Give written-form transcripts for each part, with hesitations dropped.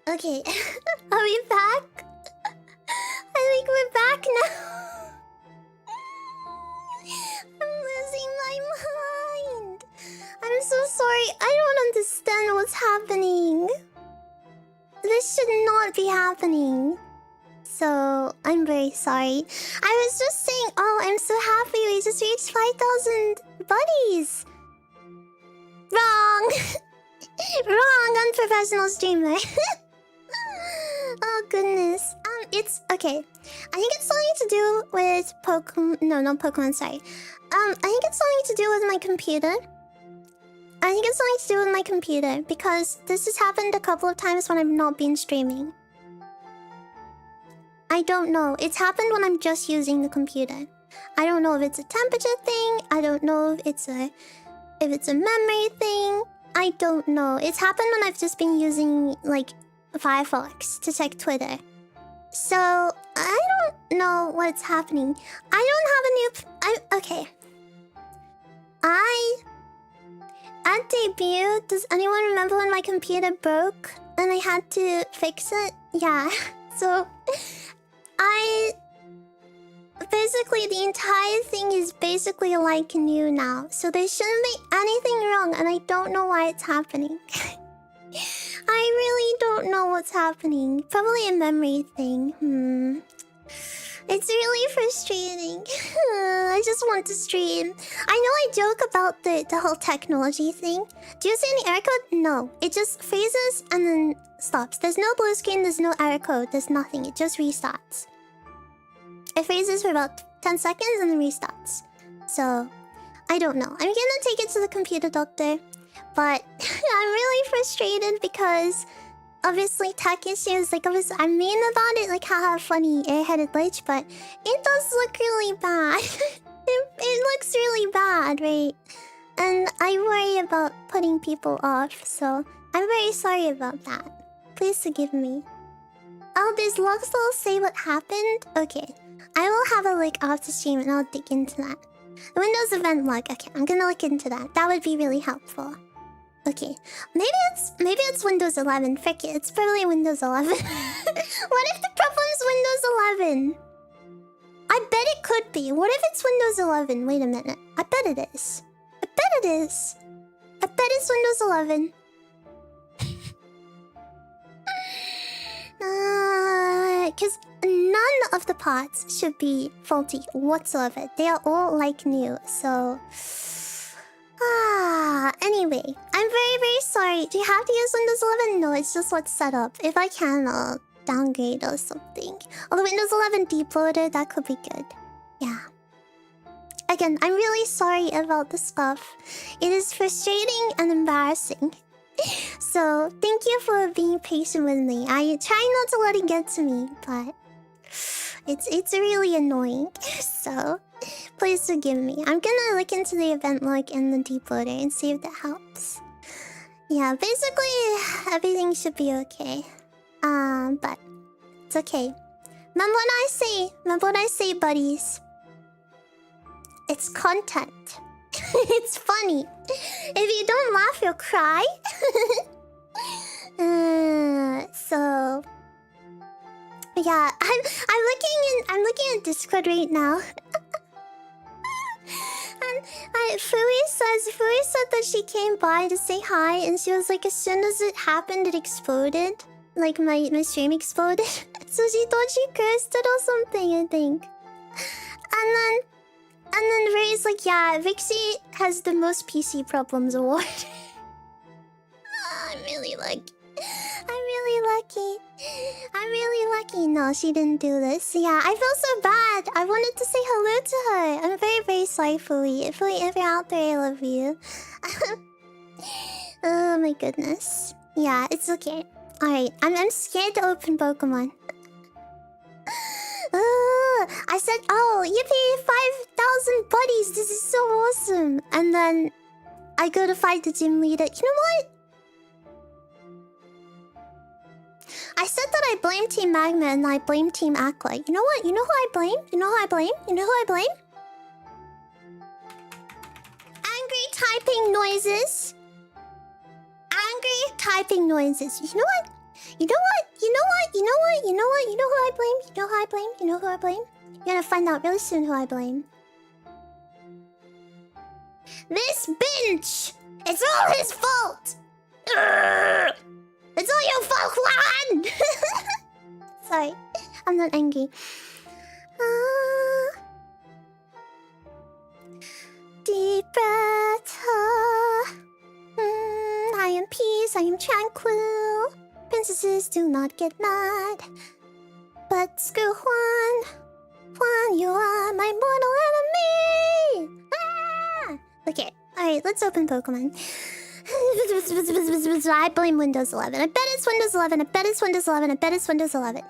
Okay, are we back? I think we're back now. I'm losing my mind. I'm so sorry. I don't understand what's happening. This should not be happening. So, I'm very sorry. I was just saying, oh, I'm so happy we just reached 5,000 buddies. Wrong. Wrong, unprofessional streamer. Oh goodness. It's okay. I think it's something to do with Pokemon. No, not Pokemon. Sorry. I think it's something to do with my computer. I think it's something to do with my computer because this has happened a couple of times when I've not been streaming. I don't know. It's happened when I'm just using the computer. I don't know if it's a temperature thing. I don't know if it's a memory thing. I don't know. It's happened when I've just been using like Firefox to check Twitter. So I don't know what's happening. I don't have a new. Okay. At debut, does anyone remember when my computer broke and I had to fix it? Yeah. So basically the entire thing is basically like new now. So there shouldn't be anything wrong and I don't know why it's happening. I really don't know what's happening. Probably a memory thing. It's really frustrating. I just want to stream. I know I joke about the whole technology thing. Do you see any error code? No. It just freezes and then stops. There's no blue screen, there's no error code, there's nothing. It just restarts. It freezes for about 10 seconds and then restarts. So, I don't know. I'm gonna take it to the computer doctor. But I'm really frustrated because obviously tech issues, like obviously I mean about it, like haha funny airheaded glitch, but it does look really bad. it looks really bad, right? And I worry about putting people off, so I'm very sorry about that. Please forgive me. Oh, there's logs that'll say what happened? Okay. I will have a look after stream and I'll dig into that. The Windows event log. Okay, I'm gonna look into that. That would be really helpful. Okay, maybe it's Windows 11. Frick it, it's probably Windows 11. What if the problem's Windows 11? I bet it could be. What if it's Windows 11? Wait a minute. I bet it is. I bet it is. I bet it's Windows 11. Because none of the parts should be faulty whatsoever. They are all like new, so... Anyway, I'm very, very sorry. Do you have to use Windows 11? No, it's just what's set up. If I can, I'll downgrade or something. Or the Windows 11 debootloader, that could be good. Yeah. Again, I'm really sorry about the stuff. It is frustrating and embarrassing. So, thank you for being patient with me. I try not to let it get to me, but... It's really annoying. So... Please forgive me. I'm gonna look into the event log and the debootloader and see if that helps. Yeah, basically everything should be okay. But it's okay. Remember what I say, buddies. It's content. It's funny. If you don't laugh, you'll cry. So yeah, I'm looking at Discord right now. And Fui said that she came by to say hi, and she was like, as soon as it happened, it exploded. Like my stream exploded. So she thought she cursed it or something, I think. And then Ray's like, yeah, Vixie has the most PC problems award. I'm really lucky. I'm really lucky. No, she didn't do this. Yeah, I feel so bad. I wanted to say hello to her. I'm very, very sorry, Fui. Fui, if you're out there, I love you. Oh my goodness. Yeah, it's okay. Alright, I'm scared to open Pokemon. I said, oh, yippee, 5,000 buddies. This is so awesome. And then I go to fight the gym leader. You know what? I said that I blame Team Magma and I blame Team Aqua. You know what? You know who I blame? You know who I blame? You know who I blame? Angry typing noises. Angry typing noises. You know what? You know what? You know what? You know what? You know what? You know who I blame? You know who I blame? You know who I blame? You're gonna find out really soon who I blame. This bench! It's all his fault! Urgh! It's all your fault, Juan! Sorry, I'm not angry. Deep breath. I am peace, I am tranquil. Princesses do not get mad. But screw Juan. Juan, you are my mortal enemy! Ah! Okay, alright, let's open Pokemon. I blame Windows 11. I bet it's Windows 11. I bet it's Windows 11. I bet it's Windows 11.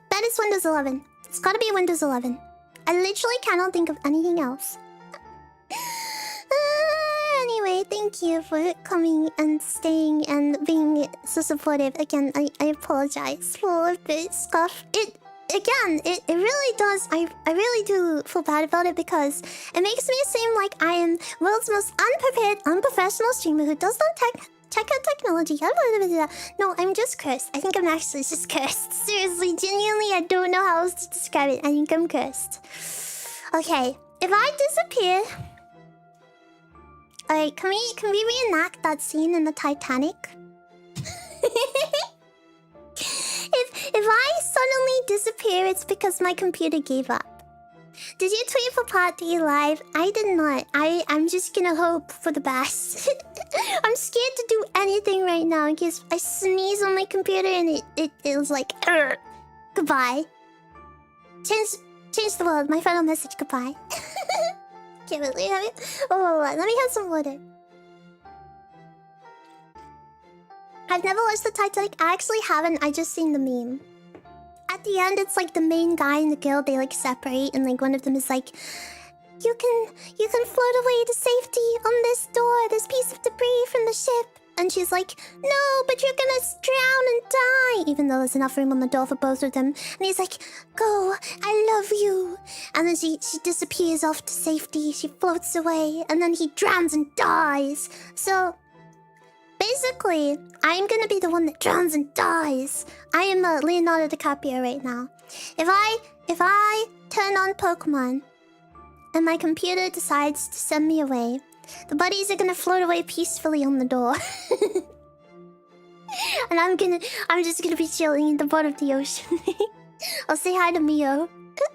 Bet it's Windows 11. It's gotta be Windows 11. I literally cannot think of anything else. Anyway, thank you for coming and staying and being so supportive. Again, I apologize for the stuff. It really does. I really do feel bad about it because it makes me seem like I am world's most unprepared, unprofessional streamer who does not check out technology. No, I'm just cursed. I think I'm actually just cursed. Seriously, genuinely, I don't know how else to describe it. I think I'm cursed. Okay, if I disappear... Alright, can we reenact that scene in the Titanic? If I suddenly disappear, it's because my computer gave up. Did you tweet for part 3 live? I did not. I'm just gonna hope for the best. I'm scared to do anything right now in case I sneeze on my computer and it was like, goodbye. Change the world. My final message, goodbye. Okay, wait, let me have some water. I've never watched the Titanic. I actually haven't. I just seen the meme. At the end, it's like the main guy and the girl, they like separate, and like one of them is like, you can float away to safety on this door, this piece of debris from the ship. And she's like, no, but you're gonna drown and die, even though there's enough room on the door for both of them. And he's like, go, I love you. And then she disappears off to safety. She floats away, and then he drowns and dies. So basically, I'm gonna be the one that drowns and dies. I am Leonardo DiCaprio right now. If I turn on Pokemon and my computer decides to send me away, the buddies are gonna float away peacefully on the door. And I'm just gonna be chilling in the bottom of the ocean. I'll say hi to Mio.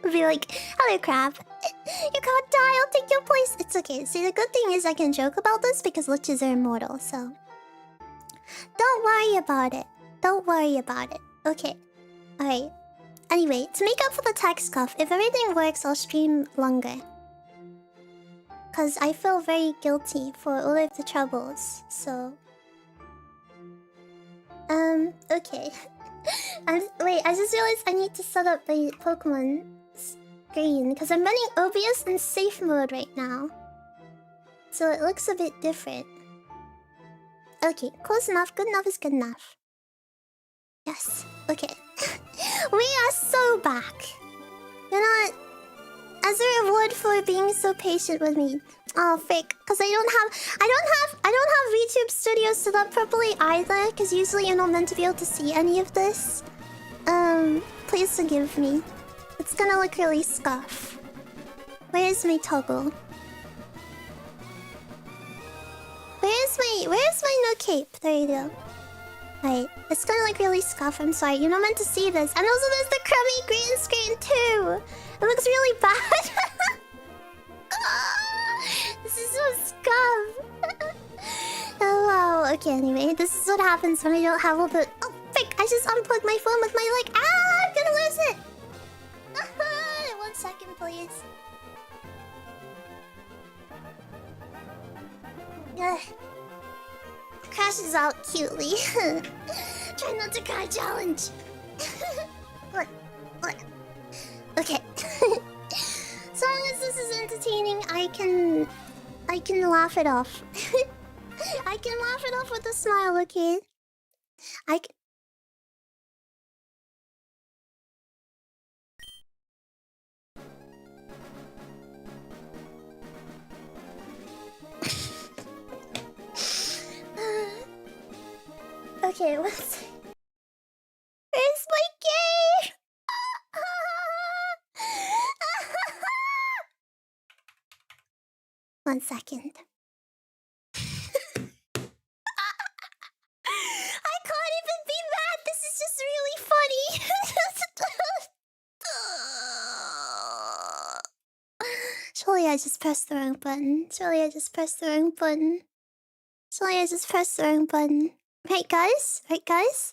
I'll be like, hello, crab. You can't die, I'll take your place. It's okay. See, the good thing is I can joke about this because liches are immortal, so... Don't worry about it. Don't worry about it. Okay. Alright. Anyway, to make up for the tech scuff, if everything works, I'll stream longer. Because I feel very guilty for all of the troubles, so... Okay. Wait, I just realized I need to set up my Pokemon screen, because I'm running OBS in safe mode right now. So it looks a bit different. Okay, close enough. Good enough is good enough. Yes. Okay. We are so back. You know what? As a reward for being so patient with me. Oh, fake. Because I don't have YouTube Studio set up properly either. Because usually you're not meant to be able to see any of this. Please forgive me. It's gonna look really scuff. Where's my toggle? Where's my no cape? There you go. Right, it's gonna look really scuff. I'm sorry, you're not meant to see this. And also there's the crummy green screen too. It looks really bad. This is so scuff. Oh wow. Okay, anyway, this is what happens when I don't have all the... Oh, frick! I just unplugged my phone with my leg. Ah! I'm gonna lose it! 1 second, please. Crashes out cutely. Try not to cry challenge. What? Okay. So long as this is entertaining, I can laugh it off. I can laugh it off with a smile, okay? Okay, what's... Where's my game? One second. I can't even be mad. This is just really funny. Surely I just pressed the wrong button. Surely I just pressed the wrong button. Surely I just pressed the wrong button. Right, guys? Right, guys?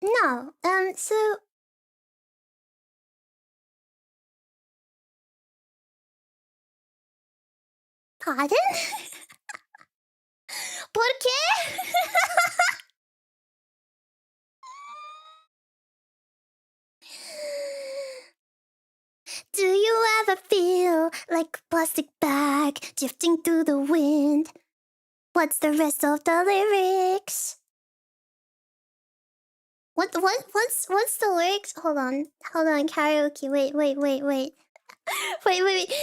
No. So... Pardon? ¿Por qué? Do you ever feel like a plastic bag drifting through the wind? What's the rest of the lyrics? What's the lyrics? Hold on, karaoke. Wait. Wait. Firework,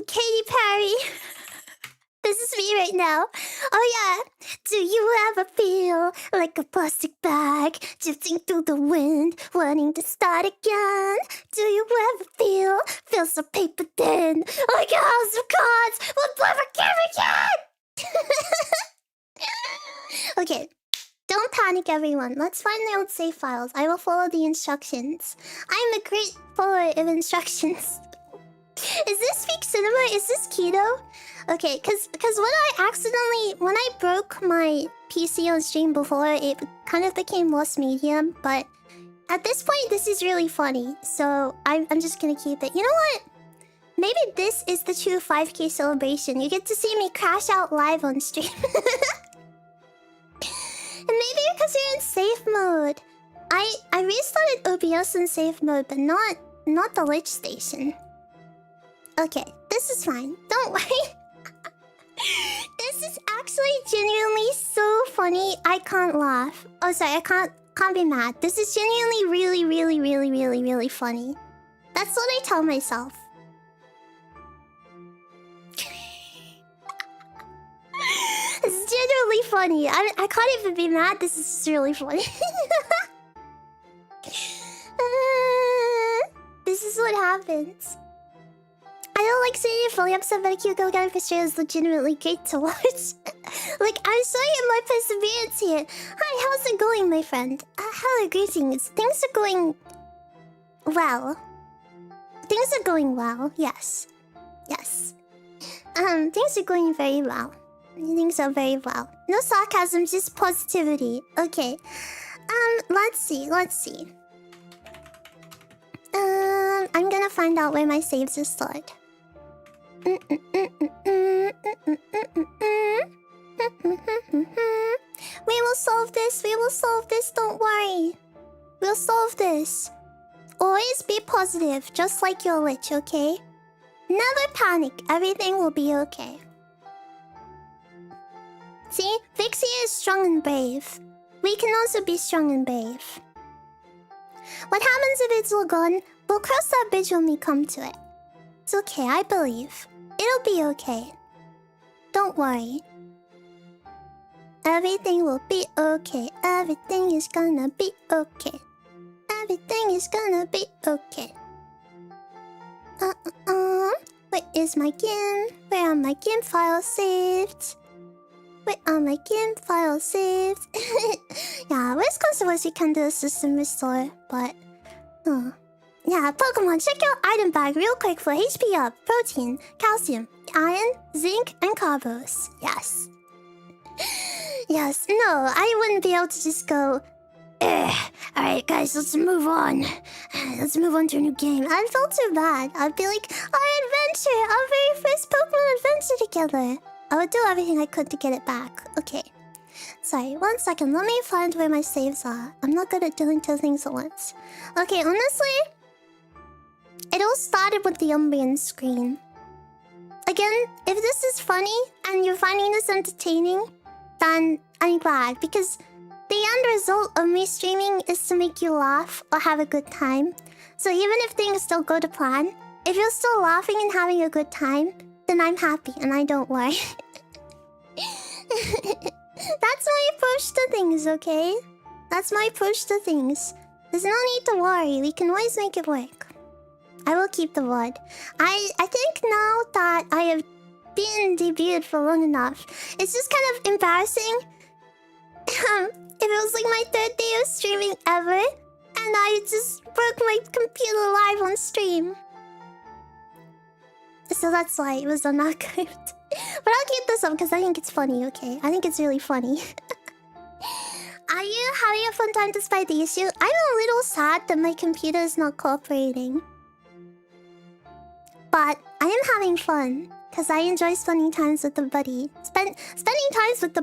Katy Perry. This is me right now. Oh yeah. Do you ever feel like a plastic bag drifting through the wind, wanting to start again? Do you ever feel so paper thin, like a house of cards will never give again? Okay. Don't panic, everyone. Let's find the old save files. I will follow the instructions. I'm a great follower of instructions. Is this Speak Cinema? Is this keto? Okay, cause when I broke my PC on stream before, it kind of became lost medium. But at this point, this is really funny, so I'm just gonna keep it. You know what? Maybe this is the true 5K celebration. You get to see me crash out live on stream. And maybe because you're in safe mode. I restarted OBS in safe mode, but not the Lich Station. Okay, this is fine. Don't worry. This is actually genuinely so funny. I can't laugh. Oh, sorry, I can't be mad. This is genuinely really funny. That's what I tell myself. This is genuinely funny. I can't even be mad. This is just really funny. This is what happens. I don't like seeing you fully upset, but Kyoko getting frustrated is legitimately great to watch. Like, I'm showing you my perseverance here. Hi, how's it going, my friend? Hello, greetings. Things are going... well. Things are going well, yes. Yes. Things are going very well. Things are very well. No sarcasm, just positivity. Okay. Let's see. I'm gonna find out where my saves are stored. We will solve this, don't worry. We'll solve this. Always be positive, just like your Lich, okay? Never panic, everything will be okay. See? Vixie is strong and brave. We can also be strong and brave. What happens if it's all gone? We'll cross that bridge when we come to it. It's okay, I believe. It'll be okay. Don't worry. Everything will be okay. Everything is gonna be okay. Everything is gonna be okay. Where is my game? Where are my game files saved? Where are my game files saved? Yeah, worst comes to worst, we can do a system restore, but... yeah, Pokemon, check out item bag real quick for HP up, protein, calcium, iron, zinc, and carbos. Yes. Yes, no, I wouldn't be able to just go... alright guys, let's move on. Let's move on to a new game. I'd feel too bad. I'd be like, our adventure, our very first Pokemon adventure together. I would do everything I could to get it back. Okay. Sorry, 1 second. Let me find where my saves are. I'm not good at doing 2 things at once. Okay, honestly... it all started with the Umbrian screen. Again, if this is funny and you're finding this entertaining, then I'm glad. Because the end result of me streaming is to make you laugh or have a good time. So even if things don't go to plan, if you're still laughing and having a good time, then I'm happy and I don't worry. That's my approach to things, okay? That's my approach to things. There's no need to worry. We can always make it work. I will keep the word. I think now that I have been debuted for long enough, it's just kind of embarrassing. If it was like my third day of streaming ever, and I just broke my computer live on stream. So that's why it was unarchived. But I'll keep this up because I think it's funny, okay? I think it's really funny. Are you having a fun time despite the issue? I'm a little sad that my computer is not cooperating. But I am having fun because I enjoy spending times with the buddy. Spending time with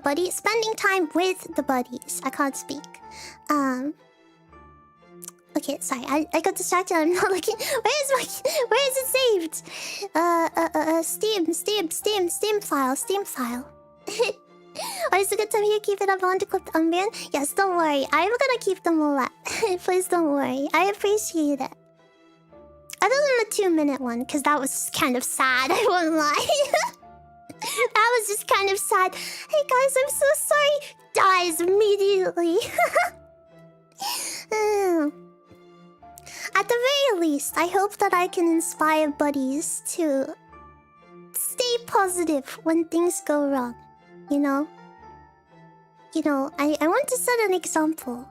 the buddies. I can't speak. Okay, sorry. I got distracted. I'm not looking. Where is it saved? Steam file. Oh, it's a good time here. Keep it up. I want to clip the unban. Yes, don't worry. I'm gonna keep them all up. Please don't worry. I appreciate it. Other than the 2-minute one, because that was kind of sad. I won't lie. That was just kind of sad. Hey guys, I'm so sorry. Dies immediately. At the very least, I hope that I can inspire buddies to stay positive when things go wrong. You know? I want to set an example.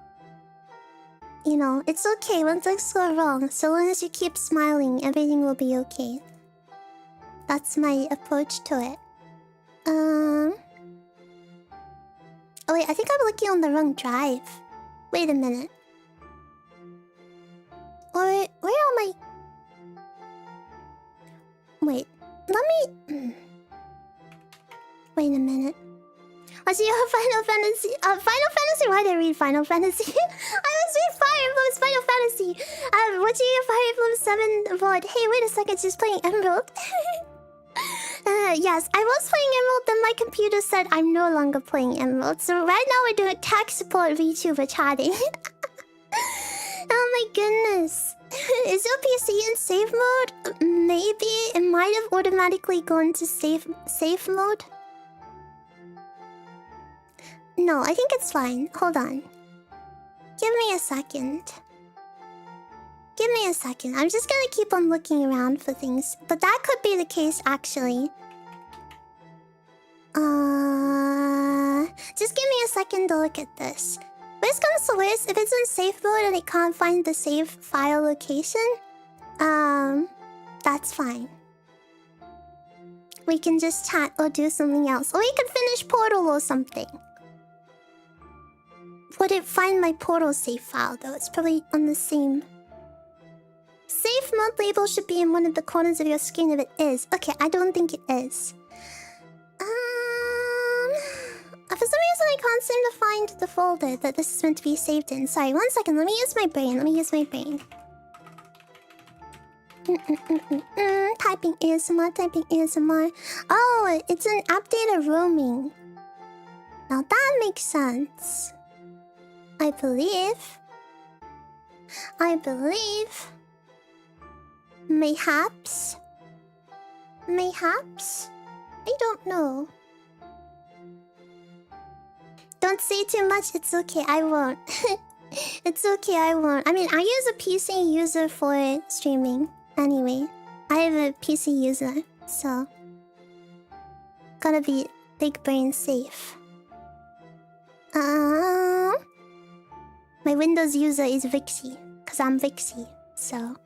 You know, it's okay when things go wrong. So long as you keep smiling, everything will be okay. That's my approach to it. Oh wait, I think I'm looking on the wrong drive. Wait a minute. Or where am I? Wait, let me... Wait a minute. I see your Final Fantasy... Final Fantasy? Why did I read Final Fantasy? I was reading Fire Emblem's Final Fantasy. Watching your Fire Emblem 7 VOD. Hey, wait a second, she's playing Emerald. Yes, I was playing Emerald, then my computer said I'm no longer playing Emerald. So right now we're doing tech support VTuber chatting. Oh my goodness. Is your PC in safe mode? Maybe. It might have automatically gone to safe mode. No, I think it's fine. Hold on. Give me a second. Give me a second. I'm just gonna keep on looking around for things. But that could be the case, actually. Just give me a second to look at this. Worst comes to worst, if it's in safe mode and it can't find the save file location, that's fine. We can just chat or do something else. Or we could finish Portal or something. Would it find my Portal save file though? It's probably on the same... Safe mode label should be in one of the corners of your screen if it is. Okay, I don't think it is. For some reason I can't seem to find the folder that this is meant to be saved in. Sorry, 1 second. Let me use my brain. Typing ASMR. Oh, it's an updated roaming. Now that makes sense. I believe. Mayhaps. I don't know. Don't say too much. It's okay. I won't. It's okay. I won't. I mean, I use a PC user for streaming. Anyway, I have a PC user, so gotta be big brain safe. My Windows user is Vixie, cause I'm Vixie, so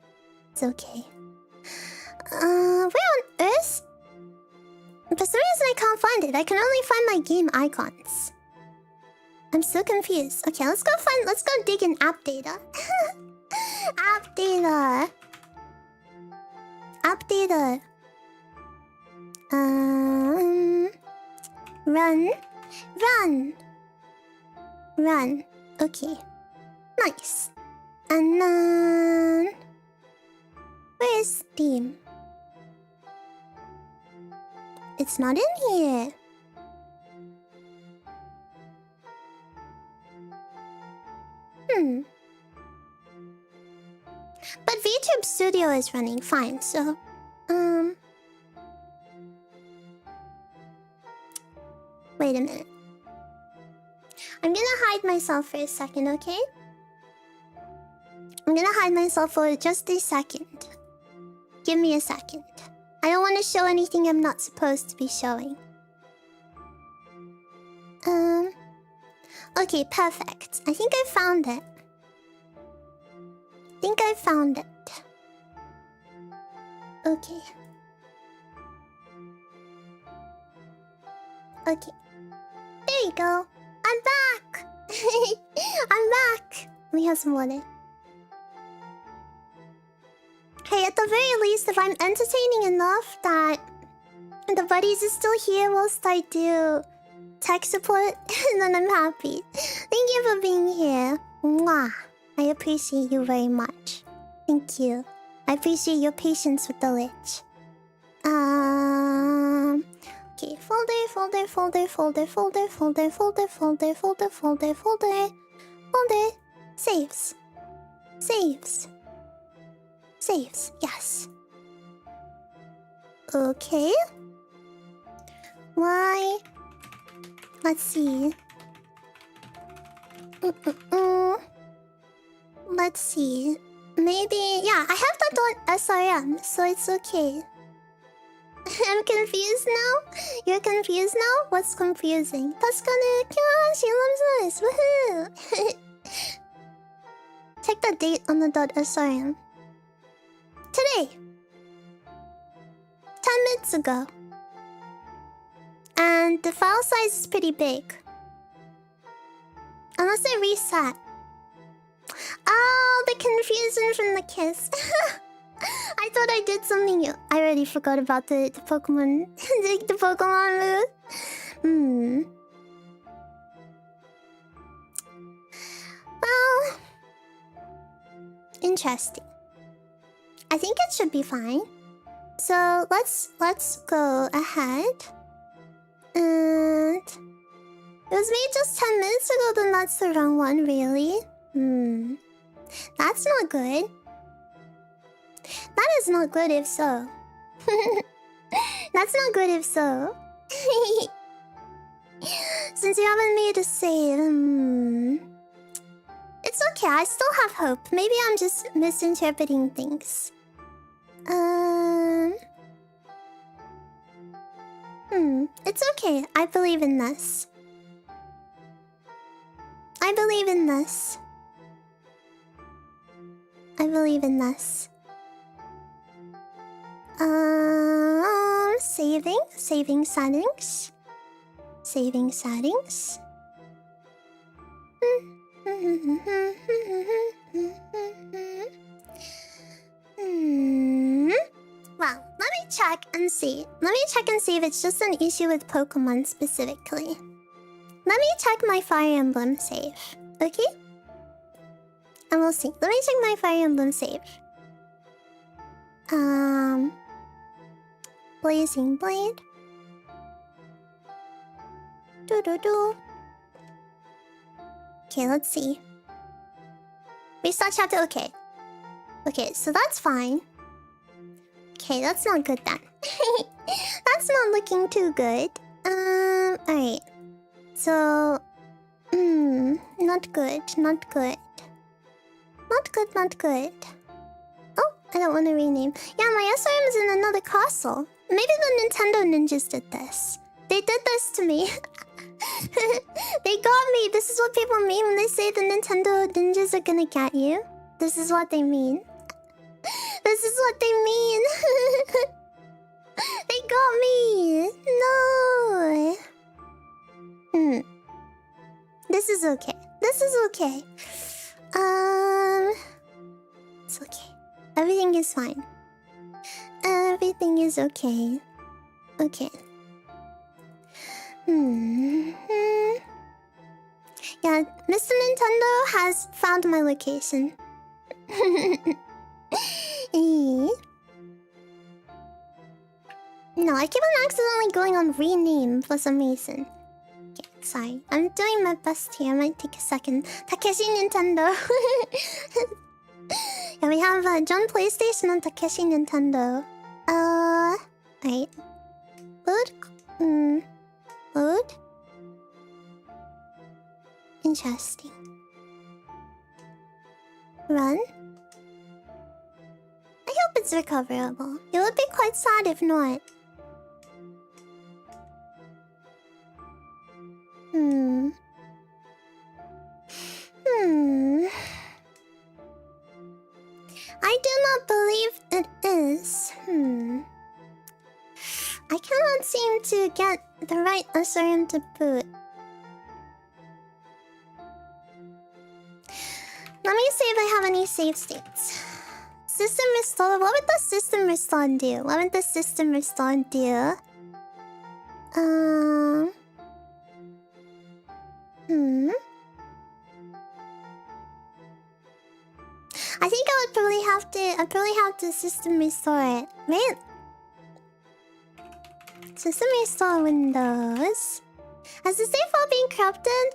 it's okay. Where on earth? For some reason I can't find it. I can only find my game icons. I'm so confused. Okay, let's go dig in app data. App data. Run. Okay. Nice. And then... Where's Steam? It's not in here. But VTube Studio is running fine, so... Wait a minute. I'm gonna hide myself for a second, okay? I'm gonna hide myself for just a second. Give me a second. I don't want to show anything I'm not supposed to be showing. Okay, perfect. I think I found it. Okay. Okay. There you go. I'm back! I'm back! Let me have some water. Hey, at the very least, if I'm entertaining enough that the buddies is still here whilst I do tech support, then I'm happy. Thank you for being here. Mwah. I appreciate you very much. Thank you. I appreciate your patience with the lich. Okay, folder. Saves. Saves, yes. Okay. Why? Let's see. Let's see. Maybe, yeah, I have that on SRM, so it's okay. I'm confused now? You're confused now? What's confusing? She loves us! Woohoo! Check the date on the .srm. Today! 10 minutes ago. And the file size is pretty big. Unless it reset. Oh, the confusion from the kiss. I thought I did something new. I already forgot about the Pokemon. the Pokemon move. Well, interesting. I think it should be fine. So let's go ahead. And it was made just 10 minutes ago, then that's the wrong one, really? That's not good. That is not good if so. That's not good if so. Since you haven't made a save, it's okay, I still have hope. Maybe I'm just misinterpreting things. It's okay. I believe in this. I believe in this. Saving settings. Well, let me check and see. Let me check and see if it's just an issue with Pokemon specifically. Let me check my Fire Emblem save, okay? And we'll see. Let me check my Fire Emblem save. Blazing Blade. Okay, let's see. Restart chapter, okay. Okay, so that's fine. Okay, that's not good then. That's not looking too good. Alright. So... not good. Oh, I don't want to rename. Yeah, my SRM is in another castle. Maybe the Nintendo ninjas did this. They did this to me. They got me. This is what people mean when they say the Nintendo ninjas are gonna get you. This is what they mean. This is what they mean. They got me. No. This is okay. It's okay. Everything is fine. Everything is okay. Okay. Yeah, Mr. Nintendo has found my location. No, I keep on accidentally going on rename for some reason. Okay, sorry. I'm doing my best here. I might take a second. Takeshi Nintendo. Yeah, we have John PlayStation and Takeshi Nintendo. Right. Load. Interesting. Run? I hope it's recoverable. It would be quite sad if not. I do not believe it is. I cannot seem to get the right SRM to boot. Let me see if I have any save states. System restore. What would the system restore do? What would the system restore do? I think I would probably have to. I'd probably have to system restore it. Right? System restore Windows. Has the save file been corrupted?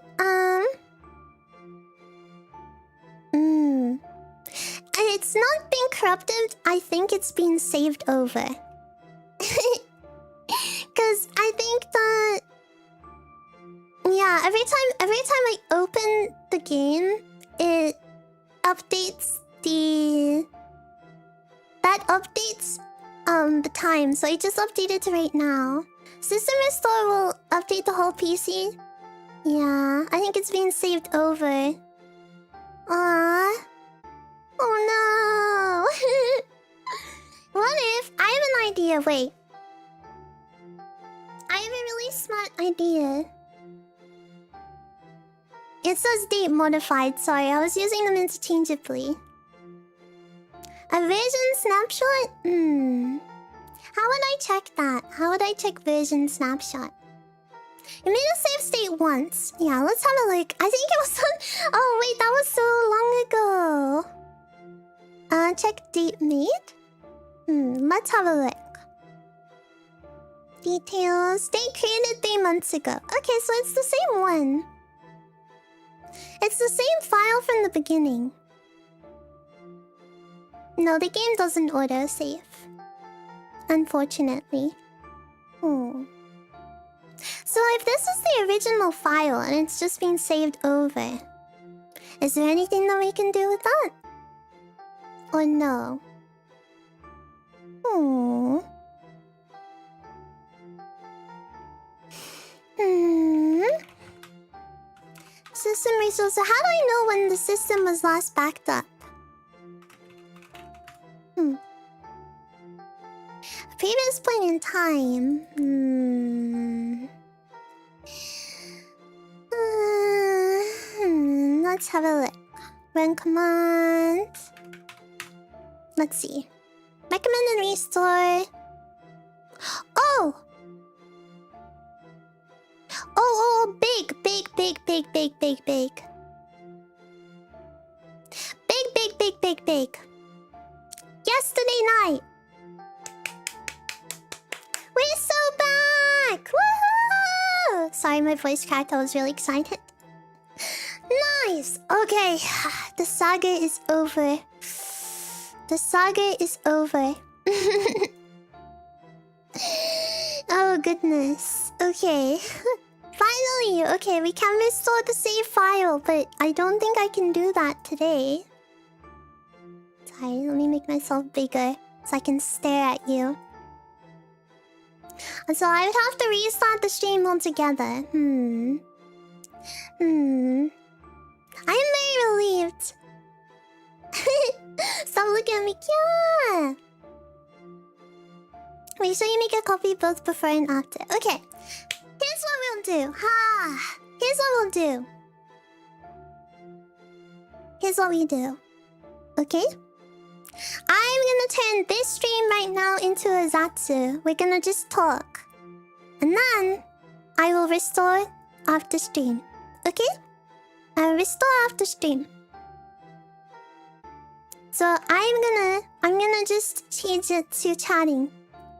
It's not been corrupted. I think it's been saved over. Cause I think that every time I open the game, it updates the time. So I just updated to right now. System restore will update the whole PC. Yeah, I think it's been saved over. Oh no! What if I have an idea? Wait. I have a really smart idea. It says date modified. Sorry, I was using them interchangeably. A version snapshot? How would I check that? How would I check version snapshot? You made a save state once. Yeah, let's have a look. I think it was... Oh, wait, that was so long ago. Check date made? Let's have a look. Details. Date created 3 months ago. Okay, so it's the same one. It's the same file from the beginning. No, the game doesn't auto-save. Unfortunately. So if this is the original file and it's just been saved over, is there anything that we can do with that? Or no? System resource. So how do I know when the system was last backed up? A previous point in time. Let's have a look. Run command. Let's see. Recommend and restore. Oh! Oh, big. Big. Yesterday night. We're so back! Woohoo! Sorry, my voice cracked. I was really excited. Nice! Okay. The saga is over. Oh, goodness. Okay. Finally! Okay, we can restore the save file, but I don't think I can do that today. Sorry, let me make myself bigger so I can stare at you. So I would have to restart the stream altogether. I am very relieved. Stop looking at me. Yeah. Make sure you make a copy both before and after. Okay. Here's what we'll do. Here's what we'll do. Here's what we do. Okay? I'm gonna turn this stream right now into a Zatsu. We're gonna just talk. And then I will restore after stream. Okay? I'll restore after stream. So I'm gonna just change it to chatting.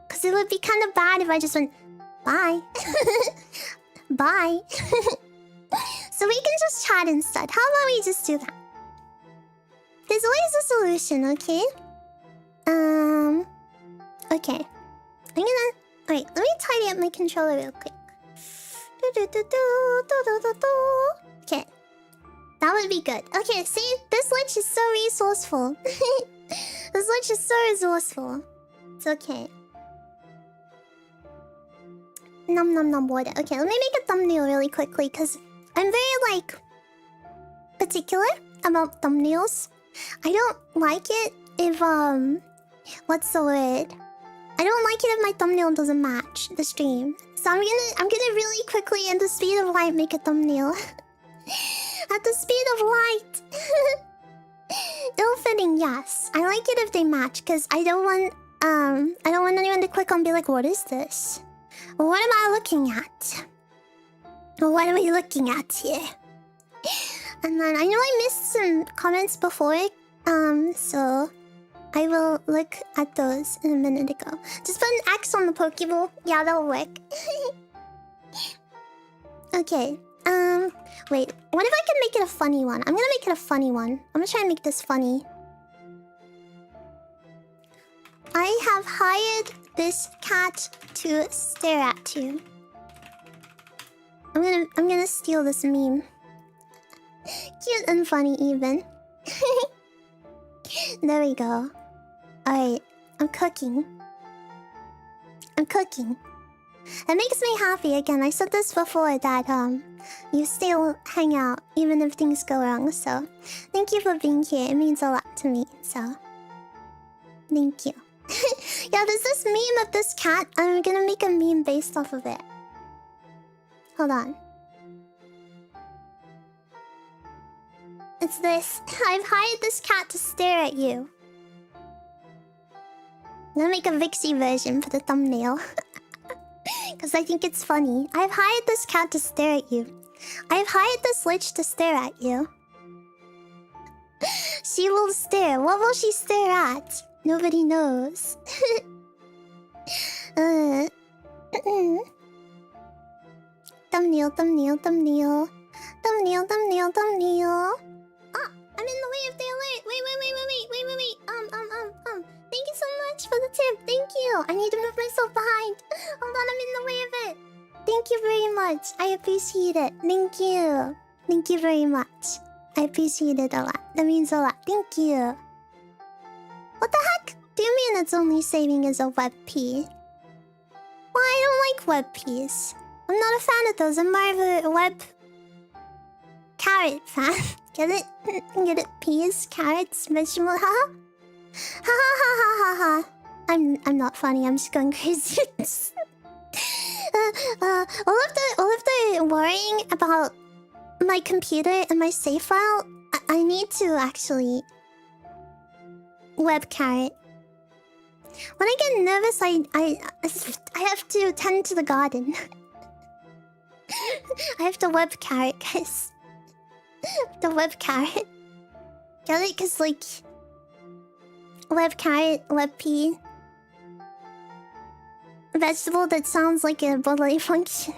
Cause it would be kind of bad if I just went bye. Bye. So we can just chat instead. How about we just do that? There's always a solution, okay? Okay. Wait, let me tidy up my controller real quick. Okay. That would be good. Okay, see? This lich is so resourceful. This lich is so resourceful. It's okay. Nom nom nom water. Okay, let me make a thumbnail really quickly because I'm very, like, particular about thumbnails. I don't like it if, what's the word? I don't like it if my thumbnail doesn't match the stream. So I'm gonna really quickly, at the speed of light, make a thumbnail. At the speed of light. Ill-fitting, yes. I like it if they match, because I don't want anyone to click on and be like, what is this? What am I looking at? What are we looking at here? And then I know I missed some comments before, so I will look at those in a minute ago. Just put an X on the Pokeball. Yeah, that'll work. Okay. Wait. What if I can make it a funny one? I'm gonna make it a funny one. I'm gonna try and make this funny. I have hired this cat to stare at you. I'm gonna steal this meme. Cute and funny even. There we go. Alright, I'm cooking. I'm cooking. It makes me happy again. I said this before that you still hang out even if things go wrong. So thank you for being here. It means a lot to me. So thank you. Yeah, there's this meme of this cat. I'm gonna make a meme based off of it. Hold on. It's this. I've hired this cat to stare at you. I'm gonna make a Vixie version for the thumbnail. Because I think it's funny. I've hired this cat to stare at you. I've hired this lich to stare at you. She will stare. What will she stare at? Nobody knows. Thumbnail, thumbnail, thumbnail. Thumbnail, thumbnail, thumbnail. Ah, I'm in the way of the alert. Wait. Thank you so much for the tip. Thank you. I need to move myself behind. Hold on, I'm in the way of it. Thank you very much. I appreciate it. Thank you. Thank you very much. I appreciate it a lot. That means a lot. Thank you. What the heck? Do you mean it's only saving as a web P? Well, I don't like web Ps. I'm not a fan of those. I'm more of a web carrot fan. Get it? Get it? Peas, carrots, vegetable. Ha ha. I'm not funny. I'm just going crazy. All of the worrying about my computer and my save file. I need to actually web carrot. When I get nervous, I have to tend to the garden. I have to web carrot, guys. The web carrot. Get it? Cause like web carrot, web pea. Vegetable that sounds like a bodily function.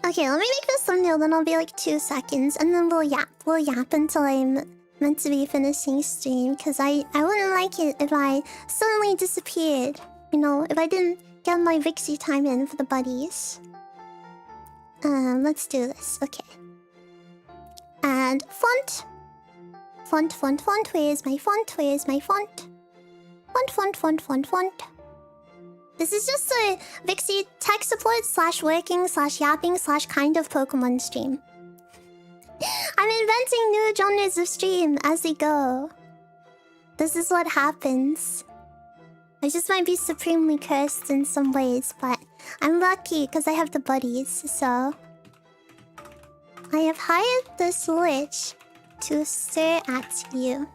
Okay, let me make this thumbnail, then I'll be like 2 seconds, and then we'll yap. We'll yap until I'm meant to be finishing stream, because I wouldn't like it if I suddenly disappeared. You know, if I didn't get my Vixie time in for the buddies. Let's do this. Okay. And font. Font. Where's my font? Where's my font? Font. This is just a Vixie tech support / working / yapping / kind of Pokemon stream. I'm inventing new genres of stream as we go. This is what happens. I just might be supremely cursed in some ways, but I'm lucky because I have the buddies, so... I have hired this lich to stare at you.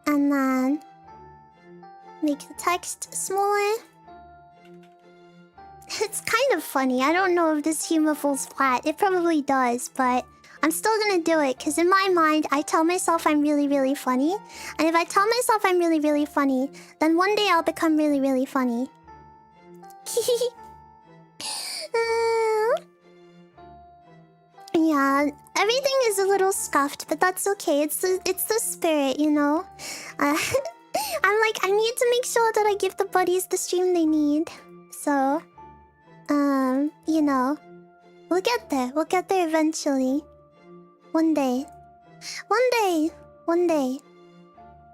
And then... make the text smaller. It's kind of funny. I don't know if this humor falls flat. It probably does, but I'm still gonna do it because in my mind, I tell myself I'm really, really funny. And if I tell myself I'm really, really funny, then one day I'll become really, really funny. Yeah, everything is a little scuffed, but that's okay. It's the spirit, you know? I'm like, I need to make sure that I give the buddies the stream they need. So, you know, we'll get there. We'll get there eventually. One day. One day. One day.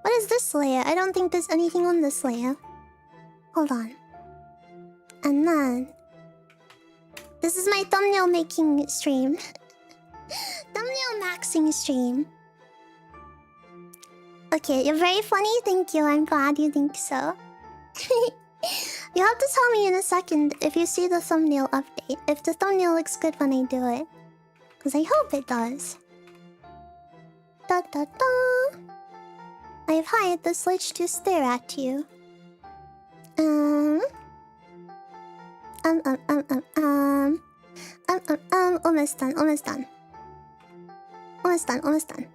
What is this layer? I don't think there's anything on this layer. Hold on. And then... This is my thumbnail making stream. Thumbnail maxing stream. Okay, you're very funny. Thank you. I'm glad you think so. You have to tell me in a second if you see the thumbnail update. If the thumbnail looks good when I do it. Because I hope it does. Da da da. I have hired the switch to stare at you. Almost done, almost done. Almost done, almost done.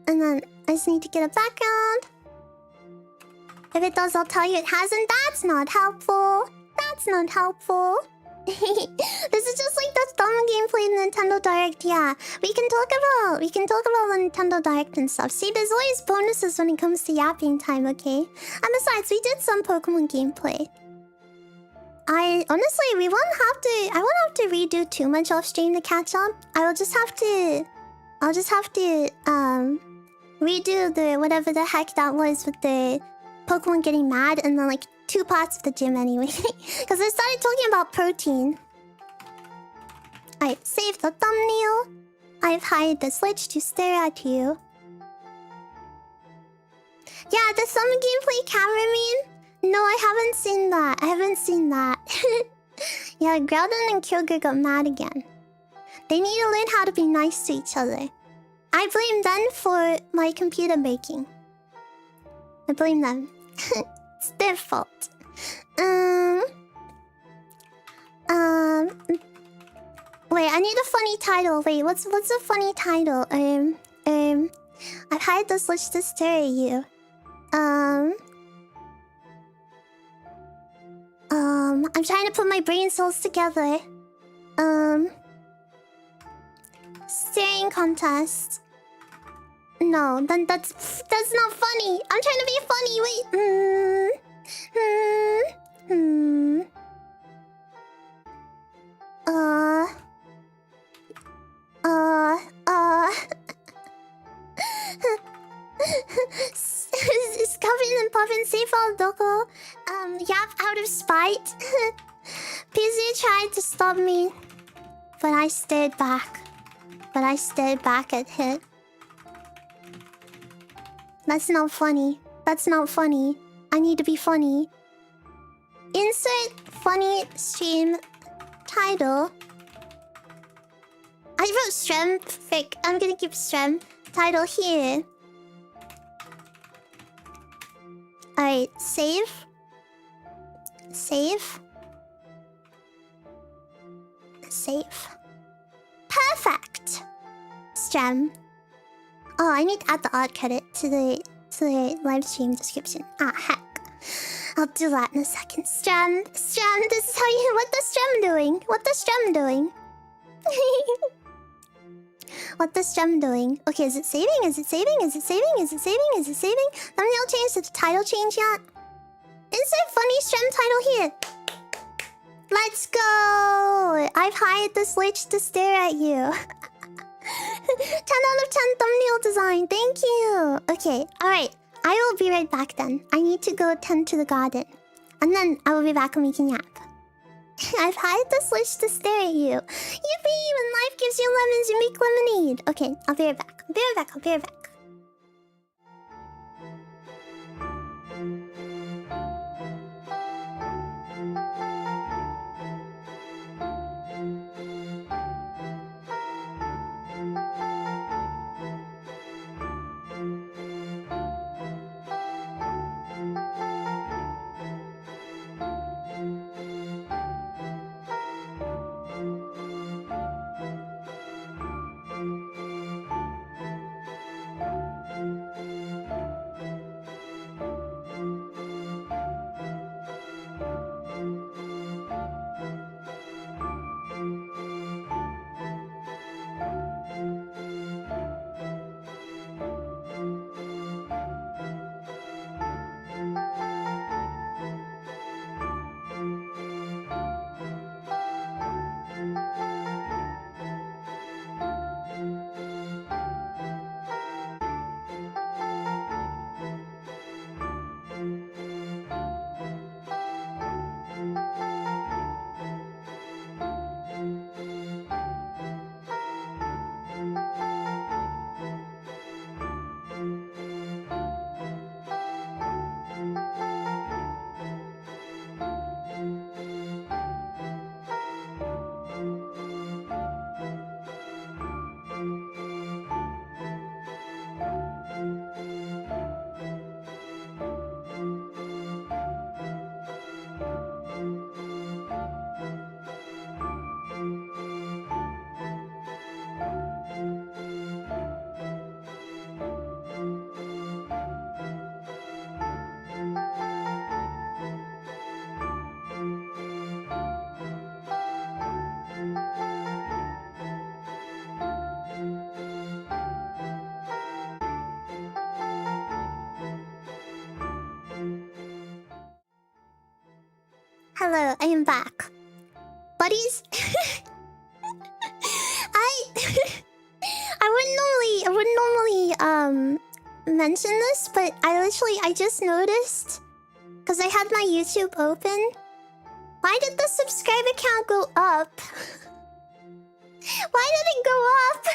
And then I just need to get a background. If it does, I'll tell you it hasn't. That's not helpful. That's not helpful. This is just like the dumb gameplay in Nintendo Direct. Yeah, we can talk about the Nintendo Direct and stuff. See, there's always bonuses when it comes to yapping time, okay? And besides, we did some Pokemon gameplay. I honestly, I won't have to redo too much off stream to catch up. I'll just have to redo the whatever the heck that was with the Pokemon getting mad and then like 2 parts of the gym anyway. Because I started talking about protein. Alright, save the thumbnail. I've hired the switch to stare at you. Yeah, the summer gameplay camera meme? No, I haven't seen that. I haven't seen that. Yeah, Groudon and Kyogre got mad again. They need to learn how to be nice to each other. I blame them for my computer breaking. I blame them. It's their fault. Wait, I need a funny title. Wait, what's a funny title? I've hired the switch to stare at you. I'm trying to put my brain cells together. Staring contest. No, then that's not funny. I'm trying to be funny. Wait. Is Coven and Puffin safe out Doko? Yap out of spite. PZ tried to stop me, but I stared back. At him. That's not funny. That's not funny. I need to be funny. Insert funny stream title. I wrote strem. Frick. I'm gonna keep strem. Title here. Alright, save. Save. Save. Perfect. Strem. Oh, I need to add the art credit to the live stream description. Ah, heck. I'll do that in a second. Strem. This is how you... What the Strem doing? What the Strem doing? What the Strem doing? Okay, is it saving? Thumbnail change? Did the title change yet? Insert funny Strem title here. Let's go! I've hired the switch to stare at you. 10 out of 10 thumbnail design. Thank you. Okay, alright. I will be right back then. I need to go tend to the garden. And then I will be back when we can yap. I've hired the switch to stare at you. Yippee! When life gives you lemons, you make lemonade. Okay, I'll be right back. I'll be right back. Hello, I am back. Buddies? I I wouldn't normally mention this, but I just noticed because I had my YouTube open. Why did the subscriber count go up? Why did it go up?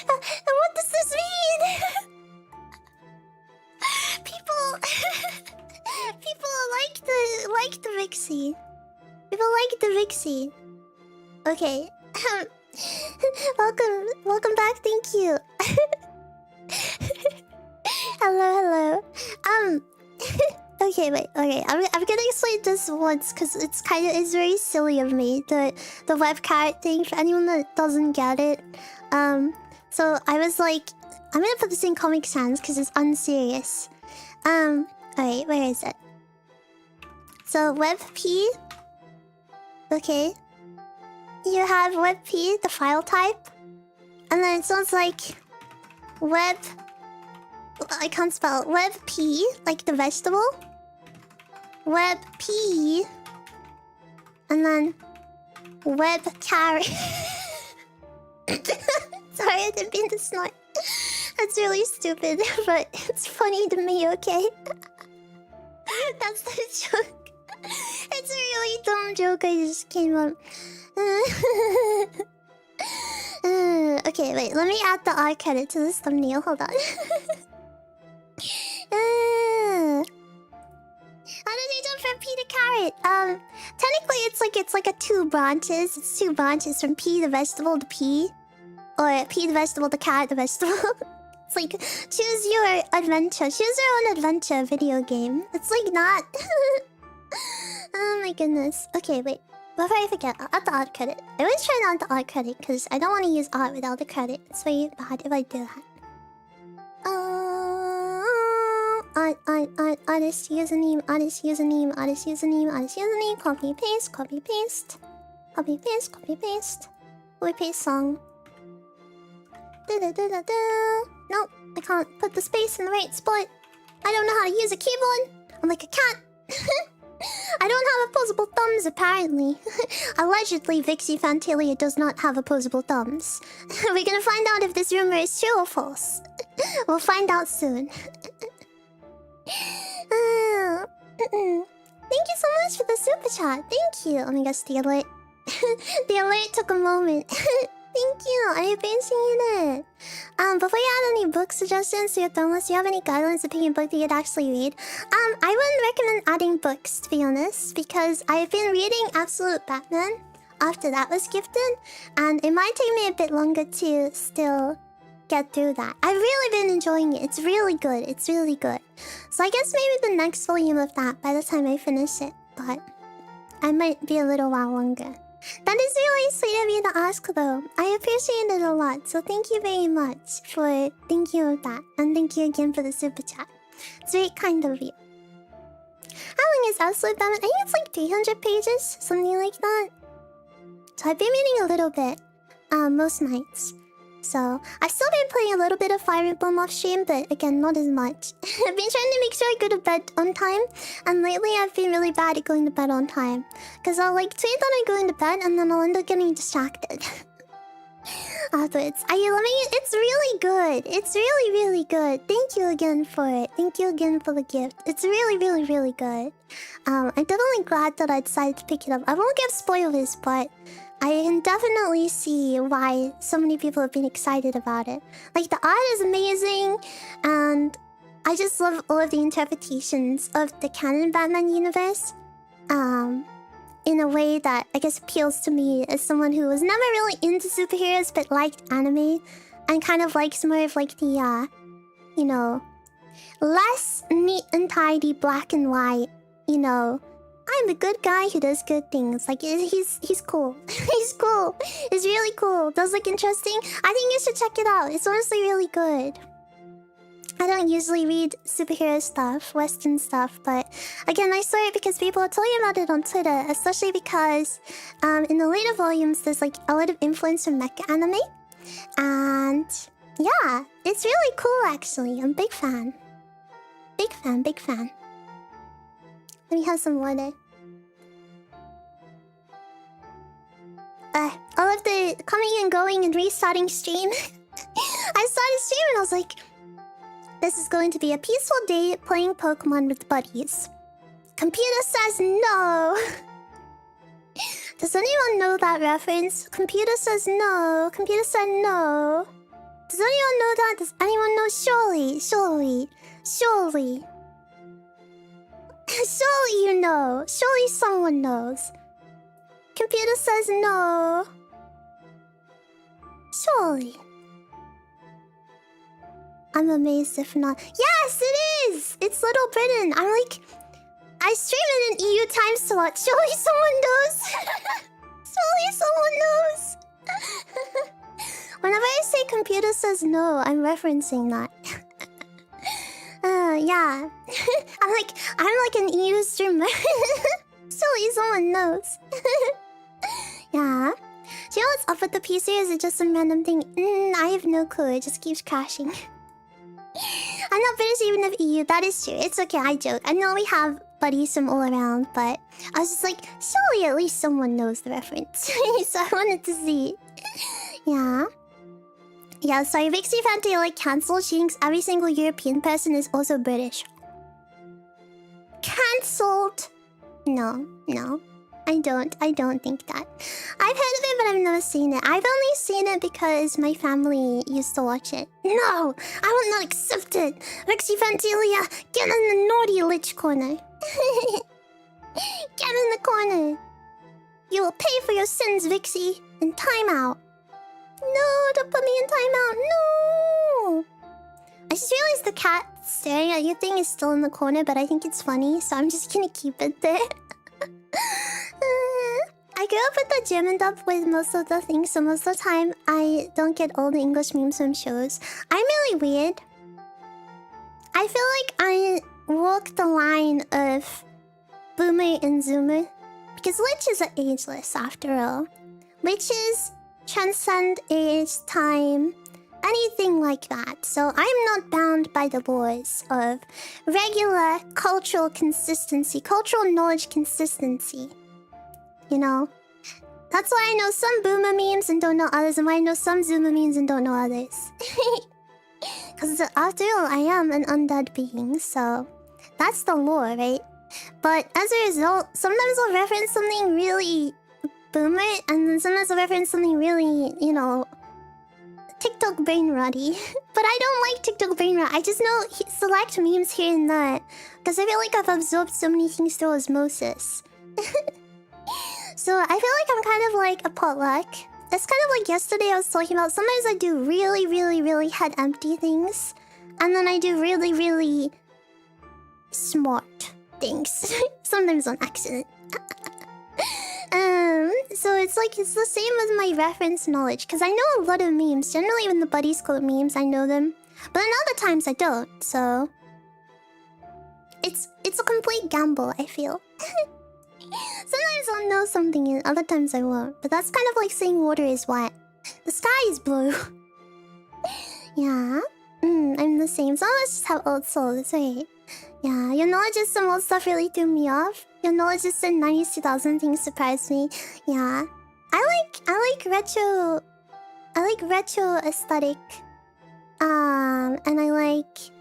And what does this mean? People like the Vixie. People like the Vixie. Okay. Welcome back. Thank you. Hello. Okay, wait. Okay, I'm gonna explain this once because it's very silly of me. The web carrot thing for anyone that doesn't get it. So I was like, I'm gonna put this in Comic Sans because it's unserious. Alright, where is it? So WebP. Okay. You have WebP, the file type. And then it sounds like web... I can't spell it. WebP, like the vegetable. WebP. And then web carrot. Sorry, I didn't mean to snort. That's really stupid, but it's funny to me, okay? That's the joke. It's a really dumb joke I just came up. Okay, wait, let me add the art credit to this thumbnail. Hold on. How did you jump from P to carrot? Technically it's like a two branches. It's two branches from P the vegetable to P. Or P the vegetable to carrot the vegetable. It's like choose your adventure. Choose your own adventure video game. It's like not. Oh my goodness. Okay, wait. Before I forget, I'll add the art credit. I always try to add the art credit because I don't want to use art without the credit. It's very bad if I do that. Artist username, artist username, artist username, artist username. Copy paste, copy paste, copy paste, copy paste. We paste song. Nope, I can't put the space in the right spot. I don't know how to use a keyboard. I'm like a cat. I don't have opposable thumbs, apparently. Allegedly, Vixie Fantalia does not have opposable thumbs. We're gonna find out if this rumor is true or false. We'll find out soon. Thank you so much for the super chat. Thank you. Oh my gosh, the alert. The alert took a moment. Thank you. I have been seeing it. Before you add any book suggestions to your thumb list, do you have any guidelines to picking a book that you'd actually read? I wouldn't recommend adding books, to be honest, because I've been reading Absolute Batman after that was gifted, and it might take me a bit longer to still get through that. I've really been enjoying it. It's really good. It's really good. So I guess maybe the next volume of that by the time I finish it, but I might be a little while longer. That is really sweet of you to ask, though. I appreciate it a lot, so thank you very much for thinking of that. And thank you again for the super chat. It's very kind of you. How long is Absolute Batman? I think it's like 300 pages, something like that. So I've been reading a little bit, most nights. So I've still been playing a little bit of Fire Emblem off stream, but again, not as much. I've been trying to make sure I go to bed on time, and lately I've been really bad at going to bed on time. Because I'll like tweet that I'm going to bed, and then I'll end up getting distracted. Afterwards. I love it. It's really good. It's really, really good. Thank you again for it. Thank you again for the gift. It's really, really, really good. I'm definitely glad that I decided to pick it up. I won't give spoilers, but I can definitely see why so many people have been excited about it. Like, the art is amazing, and I just love all of the interpretations of the canon Batman universe. In a way that I guess appeals to me as someone who was never really into superheroes but liked anime, and kind of likes more of like the, you know, less neat and tidy black and white, you know, I'm a good guy who does good things. Like, he's cool. He's cool. It's really cool. Does look interesting. I think you should check it out. It's honestly really good. I don't usually read superhero stuff, Western stuff, but again, I saw it because people are telling about it on Twitter, especially because in the later volumes, there's like a lot of influence from mecha anime. And yeah, it's really cool actually. I'm a big fan. Big fan, big fan. Let me have some water. All of the coming and going and restarting stream. I started stream and I was like, this is going to be a peaceful day playing Pokemon with buddies. Computer says no. Does anyone know that reference? Computer says no. Computer said no. Does anyone know that? Does anyone know? Surely. Surely you know. Surely someone knows. Computer says no. Surely. I'm amazed if not. Yes, it is! It's Little Britain. I stream it in EU time slot. Surely someone knows. Surely someone knows. Whenever I say computer says no, I'm referencing that. Yeah. I'm like an EU streamer. Surely someone knows. Yeah. Do you know what's up with the PC? Is it just some random thing? I have no clue. It just keeps crashing. I'm not British even of EU. That is true. It's okay. I joke. I know we have buddies from all around, but I was just like, surely at least someone knows the reference. So I wanted to see. Yeah. Yeah, sorry. Vixie fan to cancelled. She thinks every single European person is also British. Cancelled. No. I don't think that. I've heard of it, but I've never seen it. I've only seen it because my family used to watch it. No! I will not accept it! Vixie Fantasia, get in the naughty lich corner. Get in the corner. You will pay for your sins, Vixie. In timeout. No, don't put me in timeout. No! I just realized the cat staring at you thing is still in the corner, but I think it's funny, so I'm just gonna keep it there. I grew up with the German dub with most of the things, so most of the time I don't get all the English memes from shows. I'm really weird. I feel like I walk the line of boomer and zoomer. Because liches are ageless, after all. Liches transcend age, time, anything like that. So I'm not bound by the laws of regular cultural consistency, cultural knowledge consistency. You know? That's why I know some boomer memes and don't know others, and why I know some zoomer memes and don't know others. Because after all, I am an undead being, so that's the lore, right? But as a result, sometimes I'll reference something really boomer, and then sometimes I'll reference something really, you know, TikTok brain rotty. But I don't like TikTok brain rot. I just know select memes here and there. Because I feel like I've absorbed so many things through osmosis. So I feel like I'm kind of like a potluck. It's kind of like yesterday I was talking about. Sometimes I do really head empty things. And then I do really smart things. Sometimes on accident. So it's like, it's the same with my reference knowledge. Because I know a lot of memes. Generally when the buddies quote memes, I know them. But then other times I don't, so... It's a complete gamble, I feel. Sometimes I'll know something and other times I won't. But that's kind of like saying water is wet. The sky is blue. Yeah. I'm the same. Some of us just have old souls, right? Yeah, your knowledge of some old stuff really threw me off. Your knowledge of some 90s, 2000 things surprised me. Yeah. I like retro aesthetic. And I like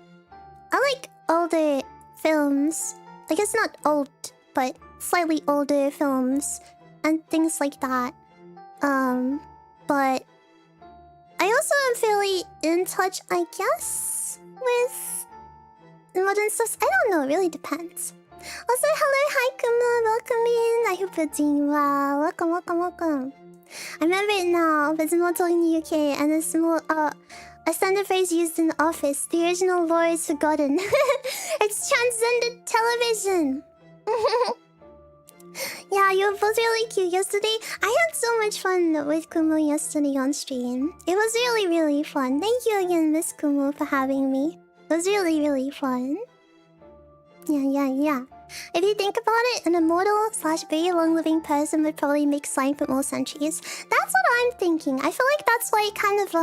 older films. I guess not old, but slightly older films and things like that. But I also am fairly in touch, I guess, with modern stuff. I don't know, it really depends. Also, hello, hi Kuma, welcome in. I hope you're doing well. Welcome. I remember it now. There's a model in the UK and a standard phrase used in the office. The original lore is forgotten. It's transcended television. Yeah, you were both really cute yesterday. I had so much fun with Kumo yesterday on stream. It was really fun. Thank you again, Miss Kumo, for having me. It was really fun. Yeah. If you think about it, an immortal / very long-living person would probably make slime for more centuries. That's what I'm thinking. I feel like that's why it kind of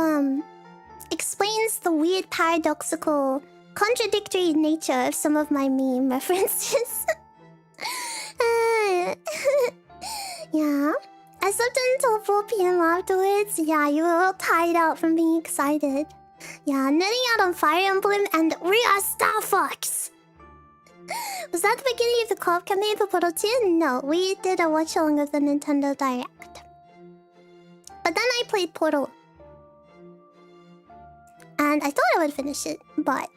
explains the weird, paradoxical, contradictory nature of some of my meme references. Yeah. I slept until 4 p.m. afterwards. Yeah, you were all tired out from being excited. Yeah, netting out on Fire Emblem and we are Star Fox. Was that the beginning of the co-op campaign for Portal 2? No, we did a watch-along of the Nintendo Direct. But then I played Portal. And I thought I would finish it, but...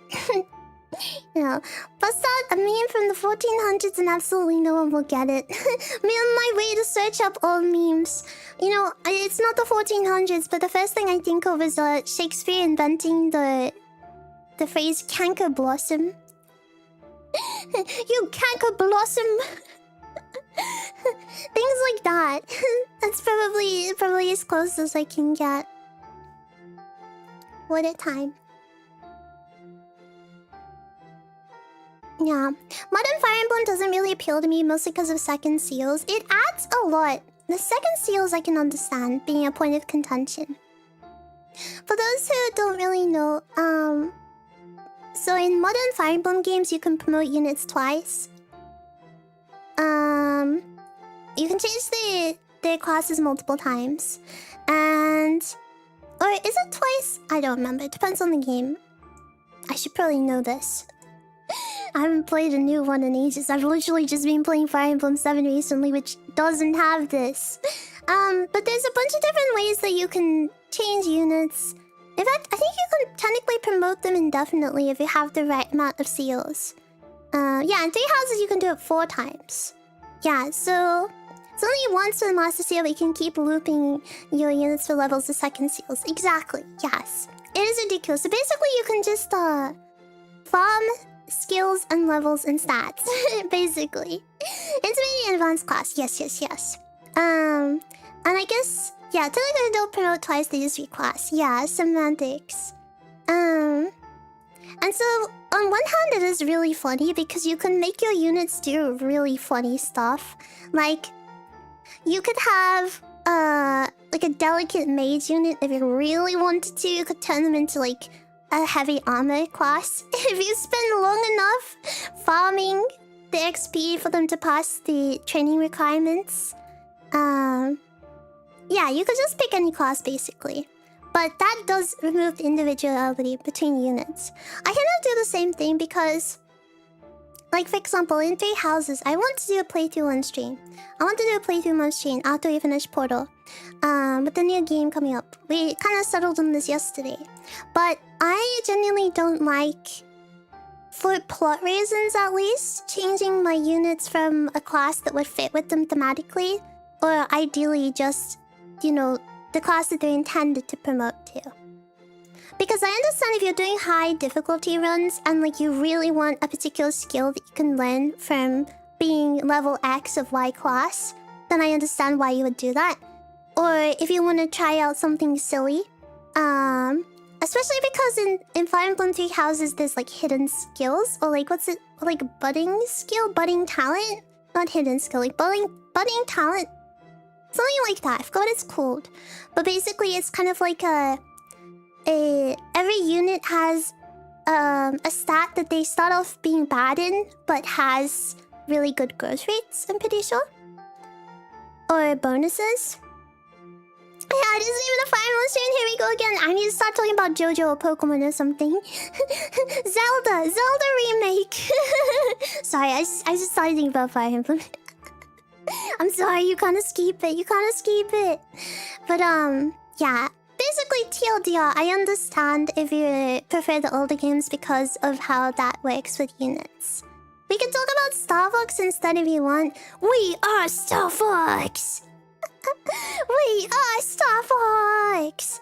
you know, bust out a meme from the 1400s and absolutely no one will get it. Me on my way to search up old memes. You know, it's not the 1400s, but the first thing I think of is Shakespeare inventing the phrase canker blossom. You canker blossom! Things like that. That's probably as close as I can get. What a time. Yeah. Modern Fire Emblem doesn't really appeal to me, mostly because of second seals. It adds a lot. The second seals I can understand being a point of contention. For those who don't really know, so in modern Fire Emblem games, you can promote units twice. You can change their classes multiple times. And... or is it twice? I don't remember. It depends on the game. I should probably know this. I haven't played a new one in ages. I've literally just been playing Fire Emblem 7 recently, which doesn't have this. But there's a bunch of different ways that you can change units. In fact, I think you can technically promote them indefinitely if you have the right amount of seals. Yeah, in 3 houses you can do it 4 times. Yeah, so... it's only once with Master Seal that you can keep looping your units for levels of second seals. Exactly, yes. It is ridiculous. So basically you can just, farm skills and levels and stats. Basically. Intermediate and advanced class. Yes. And I guess... yeah, technically they don't promote twice, they just reclass. Yeah, semantics. And so, on one hand it is really funny because you can make your units do really funny stuff. Like... you could have, like a delicate mage unit if you really wanted to. You could turn them into, like, a heavy armor class. If you spend long enough farming the XP for them to pass the training requirements. Yeah, you could just pick any class, basically. But that does remove the individuality between units. I cannot do the same thing because... like, for example, in 3 houses, I want to do a playthrough on stream. I want to do a playthrough on stream after we finish Portal. With the new game coming up. We kind of settled on this yesterday. But I genuinely don't like, for plot reasons at least, changing my units from a class that would fit with them thematically. Or ideally just, you know, the class that they're intended to promote to. Because I understand if you're doing high difficulty runs and like you really want a particular skill that you can learn from being level X of Y class, then I understand why you would do that. Or if you want to try out something silly, especially because in Fire Emblem 3 houses there's like hidden skills, or like what's it, like budding skill, budding talent, not hidden skill, like budding talent, something like that. I forgot what it's called, but basically it's kind of like every unit has a stat that they start off being bad in, but has really good growth rates, I'm pretty sure. Or bonuses. Yeah, this is even a Fire Emblem stream. Here we go again. I need to start talking about JoJo or Pokemon or something. Zelda remake. Sorry, I just started thinking about Fire Emblem. I'm sorry, you can't escape it. But yeah. Basically, TLDR, I understand if you prefer the older games because of how that works with units. We can talk about Star Fox instead if you want. We are Star Fox! We are Star Fox!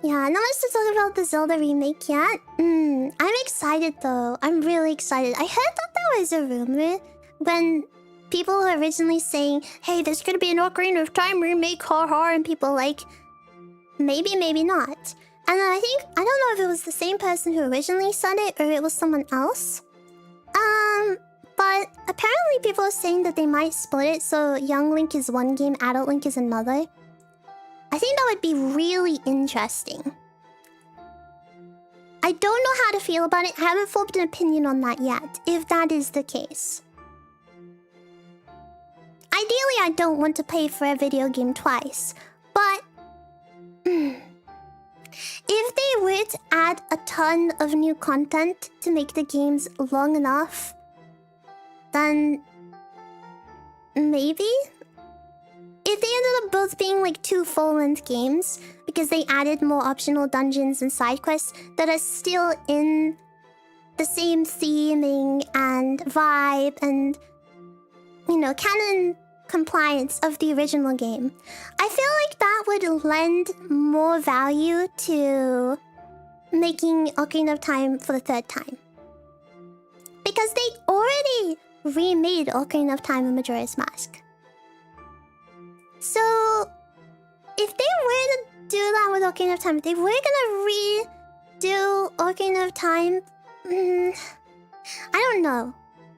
Yeah, not much to talk about the Zelda remake yet. I'm excited though. I'm really excited. I heard that there was a rumor when... people were originally saying, hey, there's gonna be an Ocarina of Time remake, haha, and people like, maybe, maybe not. And then I don't know if it was the same person who originally said it or it was someone else. But apparently people are saying that they might split it so Young Link is one game, Adult Link is another. I think that would be really interesting. I don't know how to feel about it. I haven't formed an opinion on that yet, if that is the case. ideally, I don't want to pay for a video game twice. But if they were to add a ton of new content to make the games long enough, then maybe? If they ended up both being like 2 full-length games, because they added more optional dungeons and side quests that are still in the same theming and vibe and, you know, canon compliance of the original game, I feel like that would lend more value to making Ocarina of Time for the 3rd time. Because they already remade Ocarina of Time and Majora's Mask. So, if they were to do that with Ocarina of Time, if they were gonna redo Ocarina of Time, I don't know.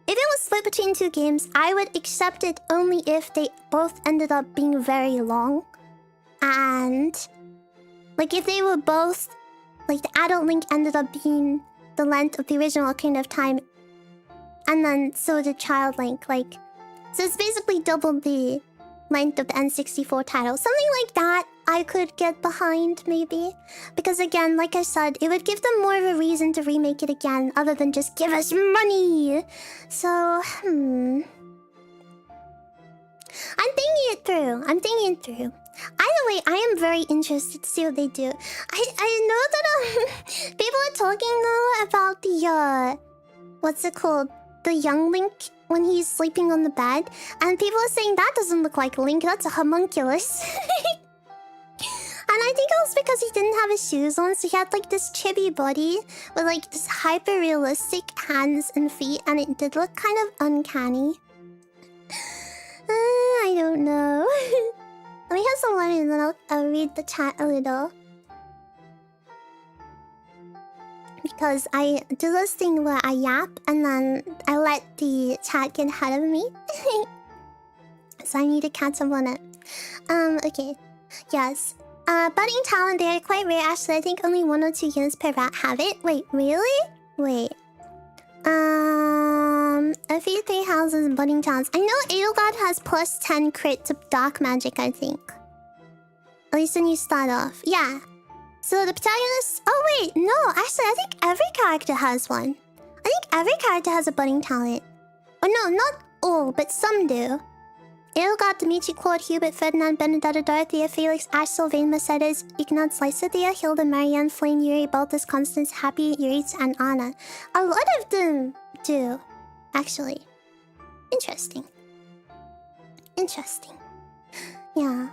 If it was split between 2 games, I would accept it only if they both ended up being very long. And, like, if they were both, like, the adult Link ended up being the length of the original Ocarina of Time, and then so did Child Link, like, so it's basically double the length of the N64 title. Something like that I could get behind, maybe. Because again, like I said, it would give them more of a reason to remake it again, other than just give us money. So, I'm thinking it through. Either way, I am very interested to see what they do. I know that people are talking though about the what's it called? The young Link when he's sleeping on the bed, and people are saying that doesn't look like Link, that's a homunculus. And I think it was because he didn't have his shoes on, so he had like this chibi body with like this hyper-realistic hands and feet, and it did look kind of uncanny. I don't know. Let me have some water and then I'll read the chat a little. Because I do this thing where I yap and then I let the chat get ahead of me. So I need to catch up on it. Okay. Yes. Budding talent, they are quite rare. Actually, I think only 1 or 2 units per rat have it. Wait, really? Wait. A few 3 houses and budding talents. I know Edelgard has plus 10 crit to dark magic, I think. At least when you start off. Yeah. So the protagonist... Oh wait, no. Actually, I think every character has one. I think every character has a budding talent. Oh no, not all, but some do. Edelgard, Dimitri, Claude, Hubert, Ferdinand, Benedetta, Dorothea, Felix, Ash, Sylvain, Mercedes, Ignaz, Lycidia, Hilda, Marianne, Flame, Yuri, Baltus, Constance, Happy, Yuritsa, and Anna. A lot of them do, actually. Interesting. Yeah.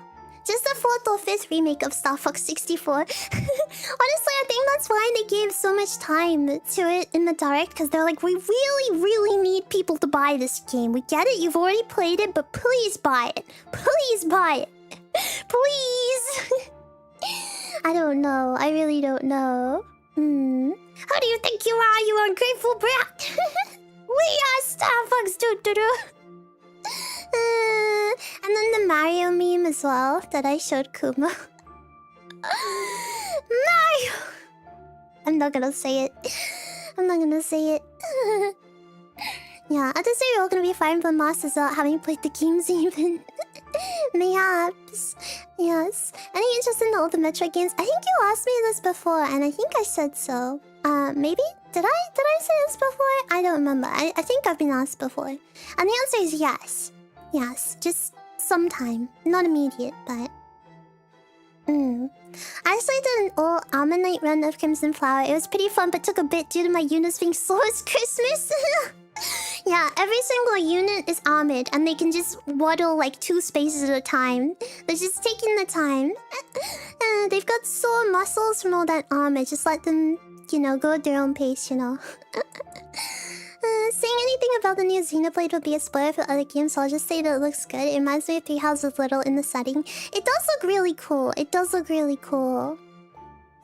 Just the 4th or 5th remake of Star Fox 64. Honestly, I think that's why they gave so much time to it in the direct, because they're like, we really need people to buy this game. We get it, you've already played it, but please buy it. Please buy it. Please. I don't know. I really don't know. How do you think you are, you ungrateful brat? We are Star Fox doo-doo-doo. And then the Mario meme as well that I showed Kuma. Mario! I'm not gonna say it. Yeah, I just say you're all gonna be Fire Emblem Masters without having played the games even. Mayhaps. Yes. Any interest in the older Metroid games? I think you asked me this before, and I think I said so. Maybe? Did I say this before? I don't remember. I think I've been asked before. And the answer is yes. Yes, just sometime. Not immediate, but... I actually did an all Almond Night run of Crimson Flower. It was pretty fun, but took a bit due to my units being slow as Christmas. Yeah, every single unit is Almond, and they can just waddle like 2 spaces at a time. They're just taking the time. They've got sore muscles from all that Almond. Just let them, you know, go at their own pace, you know. Saying anything about the new Xenoblade would be a spoiler for other games, so I'll just say that it looks good. It reminds me of Three Houses Little in the setting. It does look really cool.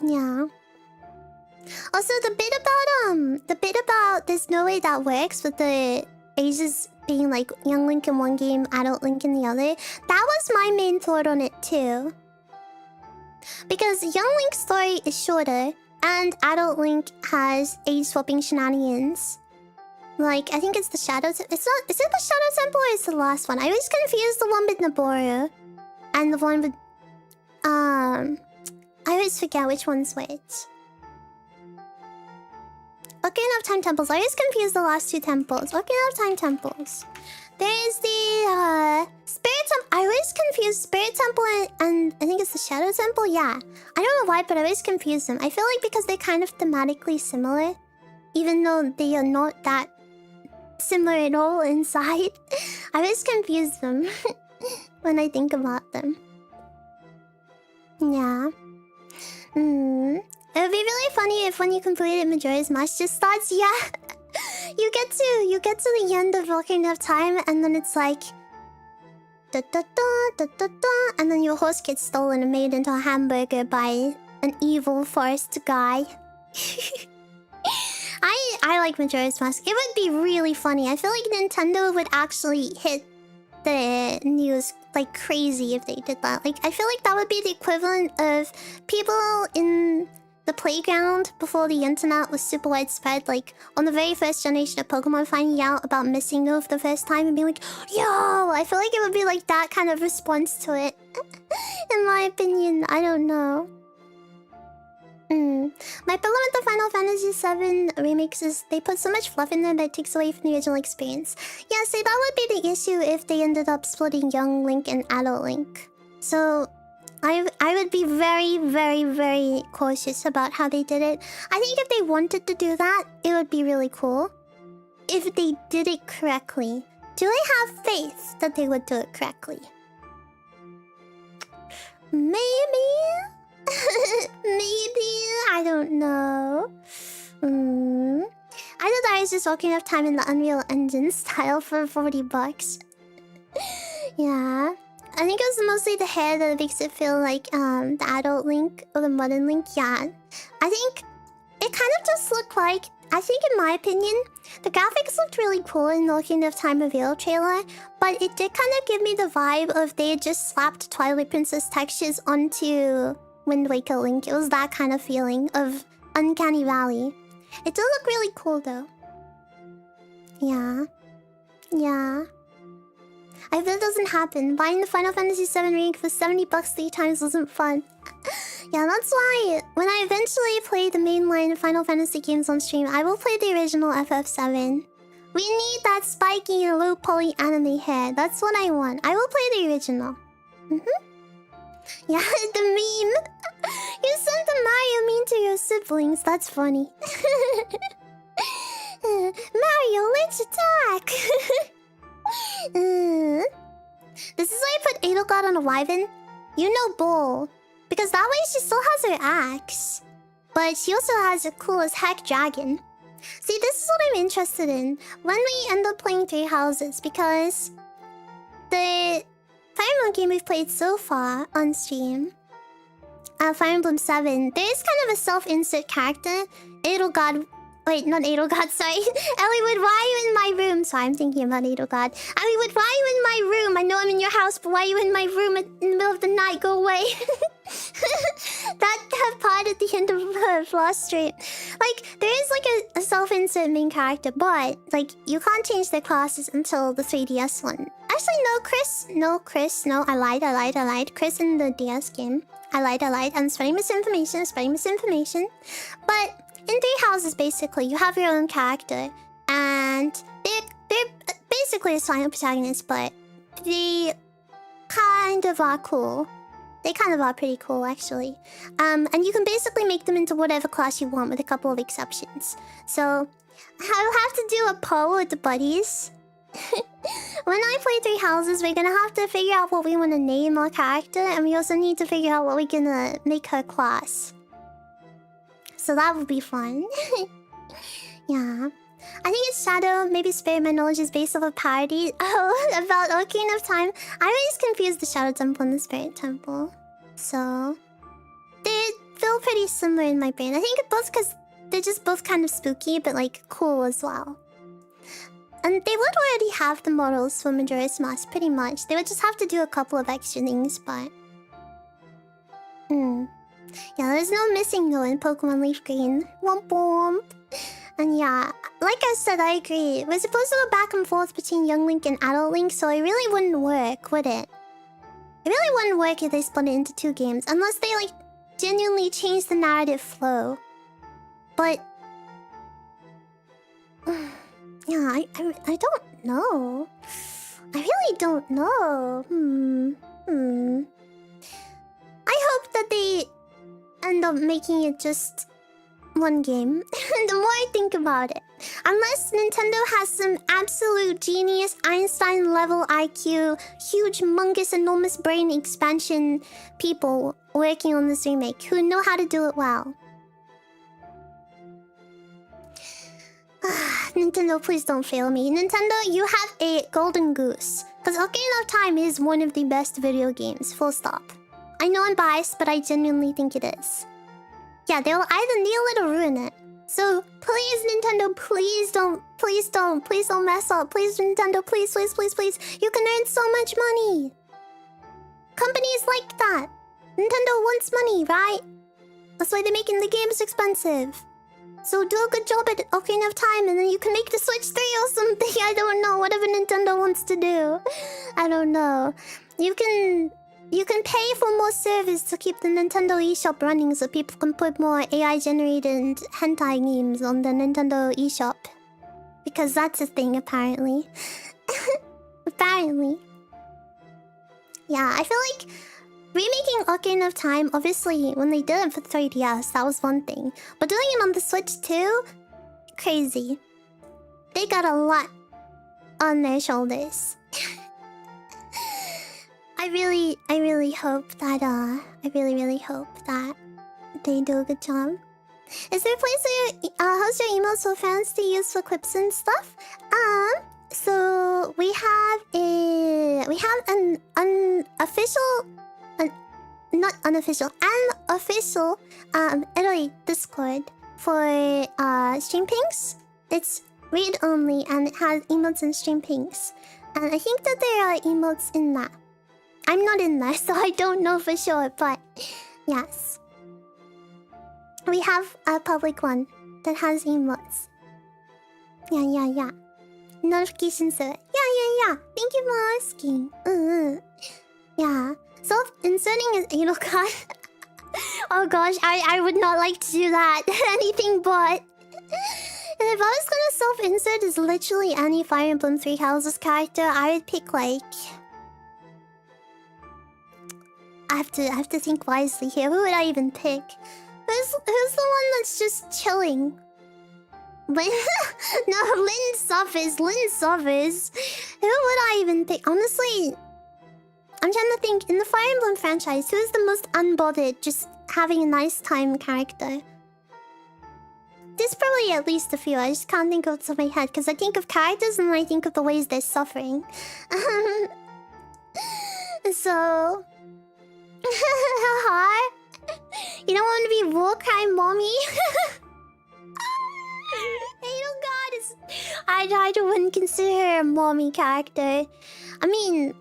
Yeah. Also, the bit about there's no way that works with the ages being like young Link in one game, adult Link in the other. That was my main thought on it too. Because young Link's story is shorter, and adult Link has age swapping shenanigans. Like, I think it's the Shadow... It's not... Is it the Shadow Temple or is it the last one? I always confuse the one with Naboru. And the one with... I always forget which one's which. Ocarina of Time temples. I always confuse the last two temples. Ocarina of Time temples. There's the Spirit Temple. I always confuse Spirit Temple and I think it's the Shadow Temple. Yeah, I don't know why, but I always confuse them. I feel like because they're kind of thematically similar, even though they are not that similar at all inside. I always confuse them when I think about them. Yeah. It would be really funny if when you completed Majora's Mask just starts, yeah. you get to the end of Ocarina of Time and then it's like da da da da da da, and then your horse gets stolen and made into a hamburger by an evil forest guy. I like Majora's Mask. It would be really funny. I feel like Nintendo would actually hit the news like crazy if they did that. Like, I feel like that would be the equivalent of people in the playground before the internet was super widespread, like on the very first generation of Pokemon, finding out about Missing No for the first time and being like, yo, I feel like it would be like that kind of response to it. In my opinion, I don't know. My problem with the Final Fantasy VII remakes is they put so much fluff in them that it takes away from the original experience. Yeah, so that would be the issue if they ended up splitting young Link and adult Link. So I would be very, very, very cautious about how they did it. I think if they wanted to do that, it would be really cool. If they did it correctly. Do I have faith that they would do it correctly? Maybe? Maybe? I don't know. I thought I was just walking enough time in the Unreal Engine style for $40. Yeah. I think it was mostly the hair that makes it feel like the adult Link or the modern Link. Yeah. I think it kind of just looked like... I think in my opinion, the graphics looked really cool in the Ocarina of Time Reveal trailer, but it did kind of give me the vibe of they had just slapped Twilight Princess textures onto Wind Waker Link. It was that kind of feeling of Uncanny Valley. It did look really cool though. Yeah. Yeah. I hope that doesn't happen. Buying the Final Fantasy VII Remake for $70 3 times wasn't fun. Yeah, that's why when I eventually play the mainline Final Fantasy games on stream, I will play the original FF7. We need that spiky low poly anime hair. That's what I want. I will play the original. Yeah, the meme. You sent the Mario meme to your siblings. That's funny. Mario, let's attack. This is why I put Edelgard on a Wyvern. You know Bull. Because that way she still has her axe. But she also has a cool as heck dragon. See, this is what I'm interested in. When we end up playing Three Houses. Because the Fire Emblem game we've played so far on stream, Fire Emblem 7, there is kind of a self-insert character. Edelgard... Wait, not Edelgard, sorry. Elliewood, why are you in my room? Sorry, I'm thinking about Edelgard. Elliewood, why are you in my room? I know I'm in your house, but why are you in my room in the middle of the night? Go away. that part at the end of last stream. Like, there is like a self-insert main character, but like you can't change their classes until the 3DS one. Actually, no, Chris. No, I lied. Chris in the DS game. I lied. I'm spreading misinformation. But in Three Houses, basically, you have your own character, and they're basically a silent protagonist, but they kind of are cool. They kind of are pretty cool, actually. And you can basically make them into whatever class you want, with a couple of exceptions. So I'll have to do a poll with the buddies. When I play Three Houses, we're gonna have to figure out what we want to name our character, and we also need to figure out what we're gonna make her class. So that would be fun. Yeah. I think it's Shadow, maybe Spirit. My knowledge is based off a parody. Oh, about Ocarina of Time. I always confuse the Shadow Temple and the Spirit Temple. So they feel pretty similar in my brain. I think both because they're just both kind of spooky, but like cool as well. And they would already have the models for Majora's Mask, pretty much. They would just have to do a couple of extra things, but... Yeah, there's no Missing No in Pokemon Leaf Green. Womp womp. And yeah, like I said, I agree. We're supposed to go back and forth between Young Link and Adult Link, so it really wouldn't work, would it? It really wouldn't work if they split it into 2 games, unless they, like, genuinely change the narrative flow. But... yeah, I don't know. I really don't know. I hope that they end up making it just 1 game. The more I think about it. Unless Nintendo has some absolute genius, Einstein-level IQ, huge, humongous, enormous brain expansion people working on this remake who know how to do it well. Nintendo, please don't fail me. Nintendo, you have a golden goose. Because Ocarina of Time is one of the best video games, full stop. I know I'm biased, but I genuinely think it is. Yeah, they'll either nail it or ruin it. So, please, Nintendo, please don't mess up. Please, Nintendo, please. You can earn so much money. Companies like that. Nintendo wants money, right? That's why they're making the games expensive. So do a good job at Ocarina of Time, and then you can make the Switch 3 or something. I don't know. Whatever Nintendo wants to do. I don't know. You can pay for more service to keep the Nintendo eShop running so people can put more AI-generated hentai games on the Nintendo eShop. Because that's a thing, apparently. Apparently. Yeah, I feel like remaking Ocarina of Time, obviously, when they did it for 3DS, that was one thing. But doing it on the Switch too? Crazy. They got a lot on their shoulders. I really hope that, I really hope that they do a good job. Is there a place where host your emails for fans to use for clips and stuff? So we have an unofficial, not unofficial, an official E-roi Discord for stream pings. It's read only and it has emotes and stream pings. And I think that there are emotes in that. I'm not in there, so I don't know for sure, but yes. We have a public one that has emotes. Yeah. Notifications to it. Yeah. Thank you for asking. Yeah. Self-inserting is anal card. Oh gosh, I would not like to do that. Anything but. And if I was gonna self-insert as literally any Fire Emblem 3 Houses character, I would pick like... I have to think wisely here. Who would I even pick? Who's the one that's just chilling? Lyn? No, Lyn suffers. Who would I even pick? Honestly, I'm trying to think. In the Fire Emblem franchise, who is the most unbothered, just having a nice time character? There's probably at least a few. I just can't think of what's in my head because I think of characters and I think of the ways they're suffering. So... You don't want to be war crime mommy? I wouldn't consider her a mommy character. I mean,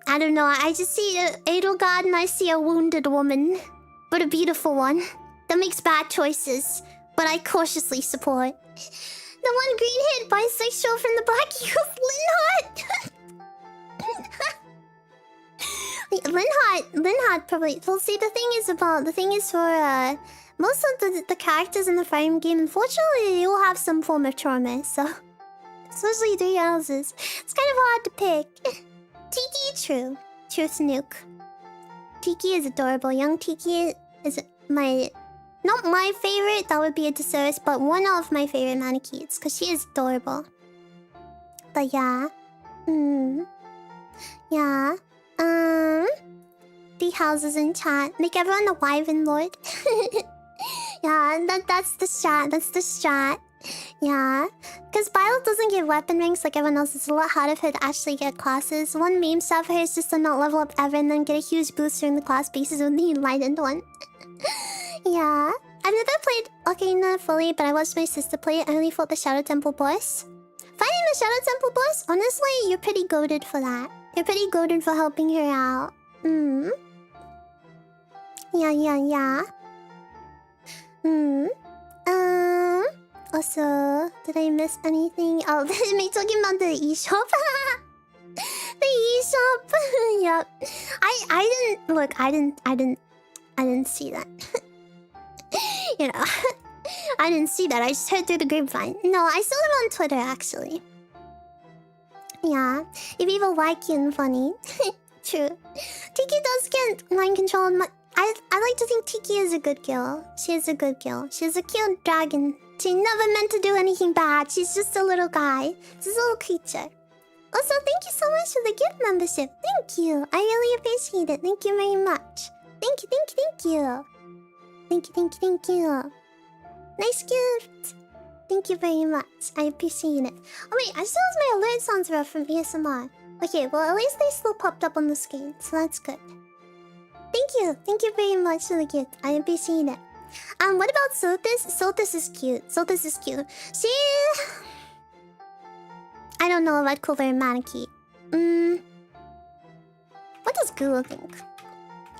I don't know. I just see Edelgard and I see a wounded woman, but a beautiful one that makes bad choices, but I cautiously support. The one green-haired bisexual from the Black Youth, Linhardt probably. Well, see, the thing is for most of the characters in the Fire Emblem game, unfortunately, they all have some form of trauma. So, especially 3 houses, it's kind of hard to pick. Tiki, true Snook. Tiki is adorable. Young Tiki is not my favorite. That would be a disservice, but one of my favorite Manakins because she is adorable. But yeah, yeah. The houses in chat. Make everyone a Wyvern Lord. Yeah, that's the strat. Yeah. Because Violet doesn't get weapon ranks like everyone else. It's a lot harder for her to actually get classes. One meme stuff for her is just to not level up ever and then get a huge boost during the class basis with the enlightened one. Yeah. I've never played Ocarina fully, but I watched my sister play it. I only fought the Shadow Temple boss. Fighting the Shadow Temple boss? Honestly, you're pretty goated for that. You're pretty goated for helping her out. Yeah. Also, did I miss anything? Oh, me talking about the eShop. The eShop. Yep. I didn't look. I didn't see that. You know, I didn't see that. I just heard through the grapevine. No, I saw them on Twitter actually. Yeah, if people like you and funny. True. Tiki does get mind control. I like to think Tiki is a good girl. She is a good girl. She's a cute dragon. She never meant to do anything bad. She's just a little guy. She's a little creature. Also, thank you so much for the gift membership. Thank you. I really appreciate it. Thank you very much. Thank you, thank you, thank you. Thank you, thank you, thank you. Nice gift. Thank you very much. I appreciate it. Oh wait, I still have my alert sounds were from ASMR. Okay, well at least they still popped up on the screen, so that's good. Thank you. Thank you very much for the gift. I appreciate it. What about Sothis? Sothis is cute. Sothis is cute. She... I don't know if I'd call her a mannequin. What does Google think?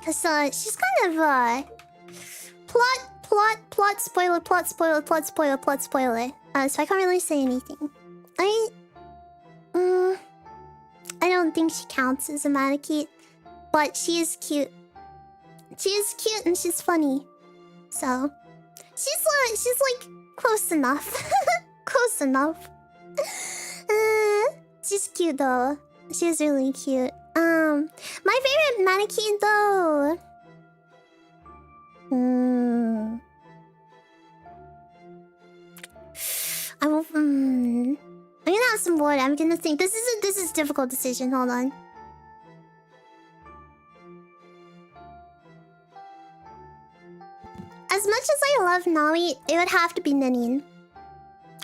Cause she's kind of plot spoiler. So I can't really say anything. I don't think she counts as a mannequin, but she is cute. She is cute and she's funny. So she's like close enough. Close enough. She's cute though. She's really cute. My favorite mannequin though. I'm gonna have some water. I'm gonna think. This is a difficult decision. Hold on. As much as I love Nawi, it would have to be Ninin.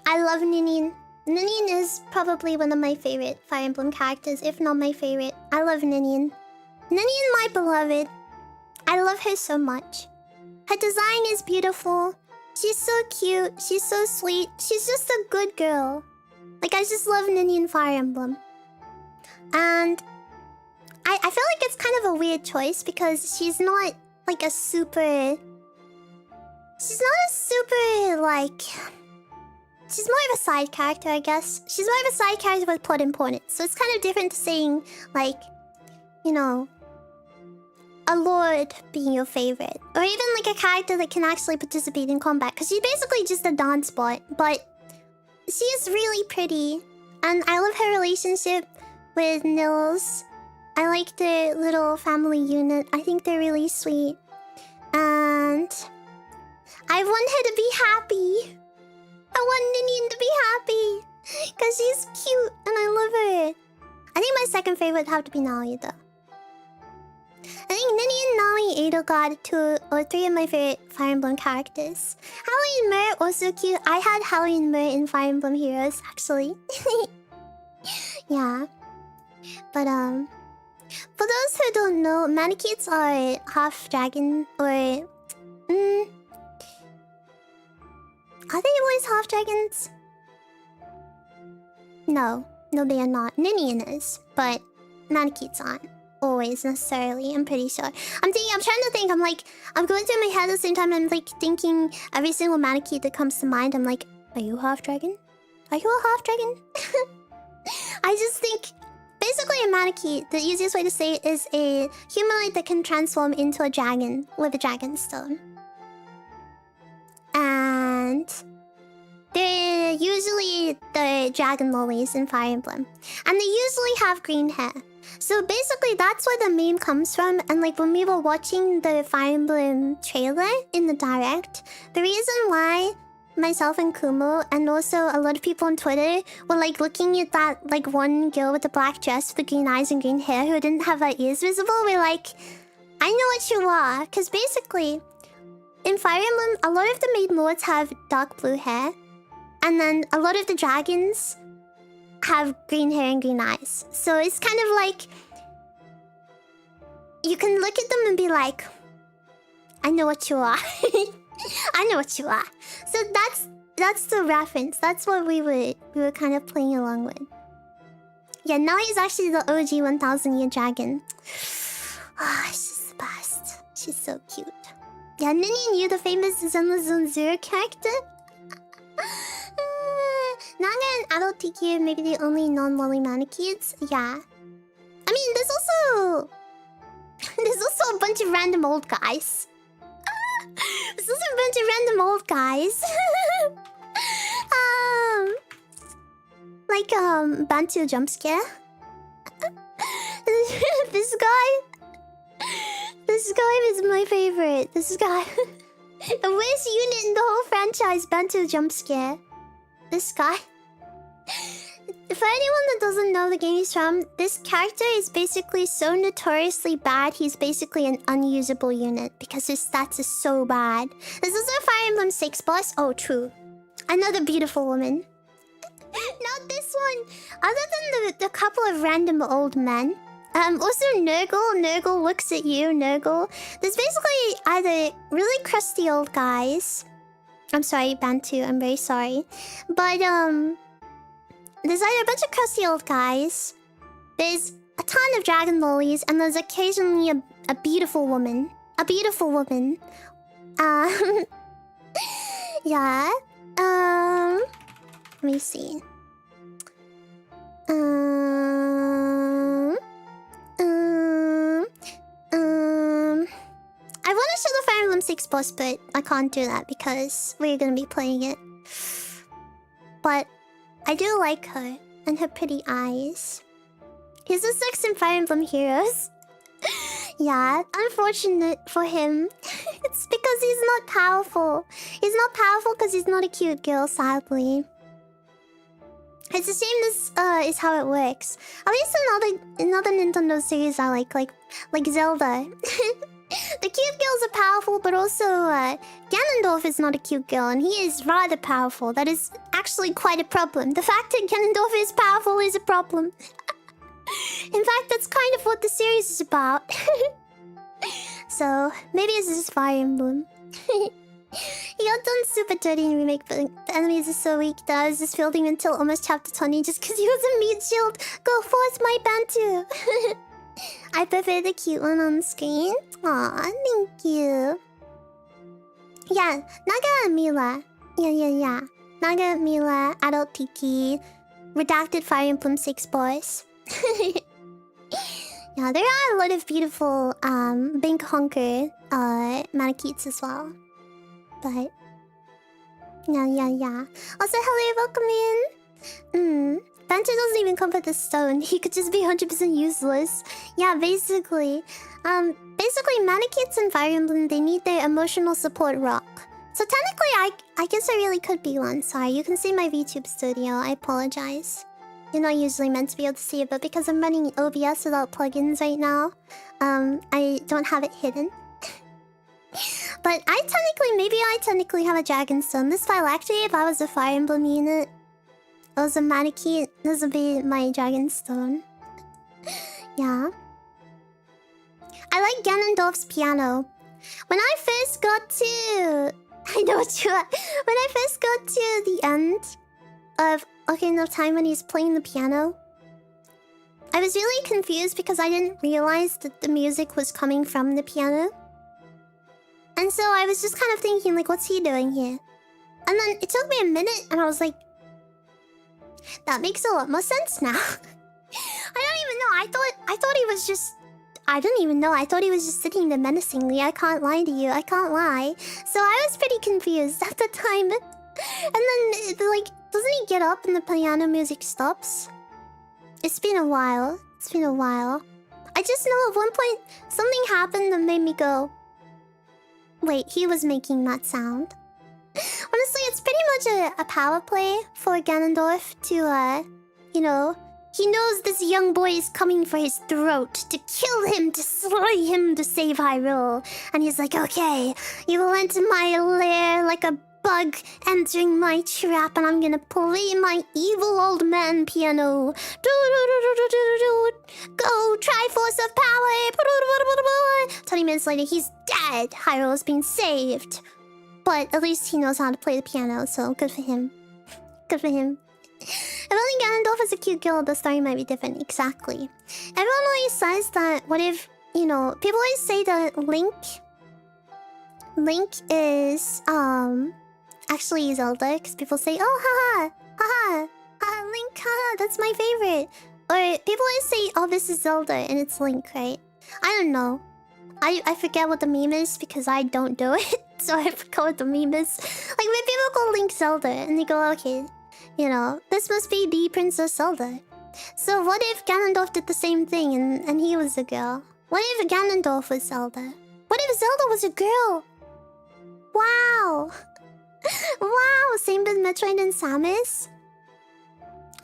I love Ninin. Ninin is probably one of my favorite Fire Emblem characters, if not my favorite. I love Ninin. Ninin, my beloved. I love her so much. Her design is beautiful. She's so cute. She's so sweet. She's just a good girl. Like, I just love Ninin Fire Emblem. And I feel like it's kind of a weird choice because she's not like a super... She's not a super, like... She's more of a side character, I guess. She's more of a side character with plot importance. So it's kind of different to saying, like, you know, a lord being your favorite. Or even like a character that can actually participate in combat. Because she's basically just a dance bot. But she is really pretty. And I love her relationship with Nils. I like their little family unit. I think they're really sweet. And I want her to be happy. I want Ninin to be happy. Because she's cute and I love her. I think my second favorite would have to be Nawi though. I think Ninin, Nawi, Edo God, 2 or 3 of my favorite Fire Emblem characters. Hallie and Mer, also cute. I had Hallie and Mer in Fire Emblem Heroes, actually. Yeah. But, for those who don't know, mannequins are half dragon, or... Are they always half dragons? No. No, they are not. Ninian is, but mannequins aren't. Always, necessarily, I'm pretty sure. I'm trying to think, I'm going through my head at the same time, I'm like thinking every single mannequin that comes to mind, I'm like, are you half dragon? Are you a half dragon? I just think, basically a mannequin, the easiest way to say it is a humanoid that can transform into a dragon with a dragon stone. And they're usually the dragon lilies in Fire Emblem. And they usually have green hair. So basically that's where the meme comes from. And like when we were watching the Fire Emblem trailer in the direct, the reason why myself and Kumo and also a lot of people on Twitter were like looking at that like one girl with the black dress with the green eyes and green hair who didn't have her ears visible, we're like, I know what you are. Because basically, in Fire Emblem, a lot of the maid lords have dark blue hair. And then a lot of the dragons have green hair and green eyes. So it's kind of like... You can look at them and be like, I know what you are. I know what you are. So that's the reference. That's what we were kind of playing along with. Yeah, now he's actually the OG 1000-year dragon. Ah, she's the best. She's so cute. Yeah, Nini and you, the famous Zenless Zone Zero character. adult Tiki, maybe the only non-lolly manikids. Yeah. I mean, there's also... there's also a bunch of random old guys. There's also a bunch of random old guys. Like, Bantu jump scare. This guy is my favorite. This guy. The worst unit in the whole franchise, Bantu jump scare. This guy. For anyone that doesn't know the game he's from, this character is basically so notoriously bad, he's basically an unusable unit because his stats is so bad. There's also a Fire Emblem 6 boss. Oh, true. Another beautiful woman. Not this one. Other than the couple of random old men. Also Nurgle. Nurgle looks at you, Nurgle. There's basically either really crusty old guys. I'm sorry, Bantu, I'm very sorry. But, there's either a bunch of crusty old guys, there's a ton of dragon lollies, and there's occasionally a beautiful woman. A beautiful woman. Yeah. Let me see. I want to show the Fire Emblem 6 boss, but I can't do that because we're gonna be playing it. But I do like her and her pretty eyes. He's a sex in Fire Emblem Heroes. Yeah, unfortunate for him. It's because he's not powerful. He's not powerful because he's not a cute girl, sadly. It's a shame this is how it works. At least another Nintendo series I like Zelda. The cute girls are powerful, but also Ganondorf is not a cute girl, and he is rather powerful. That is actually quite a problem. The fact that Ganondorf is powerful is a problem. In fact, that's kind of what the series is about. So, maybe it's just Fire Emblem. He got done super dirty in Remake, but the enemies are so weak that I was just fielding until almost chapter 20 just because he was a meat shield. Go force my Bantu! I prefer the cute one on screen. Aw, thank you. Yeah, Naga and Mila. Yeah. Naga, Mila, Adult Tiki, Redacted Fire Emblem 6 boys. Yeah, there are a lot of beautiful Bink Honker Manakits as well. But yeah. Also, hello, welcome in. Bantu doesn't even come with the stone. He could just be 100% useless. Yeah, basically. Basically, Manakits and Fire Emblem, they need their emotional support rock. So technically, I guess I really could be one. Sorry, you can see my VTube studio. I apologize. You're not usually meant to be able to see it, but because I'm running OBS without plugins right now, I don't have it hidden. But maybe I technically have a Dragonstone. This file, actually, if I was a Fire Emblem unit, I was a Manakit, this would be my Dragonstone. Yeah. I like Ganondorf's piano. When I first got to... I know what you are. When I first got to the end of Ocarina of Time when he's playing the piano, I was really confused because I didn't realize that the music was coming from the piano. And so I was just kind of thinking, like, what's he doing here? And then it took me a minute and I was like, that makes a lot more sense now. I don't even know. I thought he was just... I don't even know. I thought he was just sitting there menacingly. I can't lie to you. I can't lie. So I was pretty confused at the time. And then, like, doesn't he get up and the piano music stops? It's been a while. I just know at one point, something happened that made me go... Wait, he was making that sound. Honestly, it's pretty much a power play for Ganondorf to, you know... He knows this young boy is coming for his throat, to kill him, to slay him, to save Hyrule. And he's like, okay, you will enter my lair like a bug entering my trap, and I'm gonna play my evil old man piano. Go, Triforce of Power! 20 minutes later, he's dead. Hyrule's been saved. But at least he knows how to play the piano, so good for him. Good for him. If only Ganondorf is a cute girl, the story might be different. Exactly. Everyone always says that, what if, you know, people always say that Link is, actually Zelda, because people say, oh, haha, Link, that's my favorite. Or people always say, oh, this is Zelda, and it's Link, right? I don't know. I forget what the meme is because I don't do it. So I forgot what the meme is. Like, when people go Link Zelda, and they go, okay, you know, this must be the Princess Zelda. So what if Ganondorf did the same thing and he was a girl? What if Ganondorf was Zelda? What if Zelda was a girl? Wow. Wow, same with Metroid and Samus?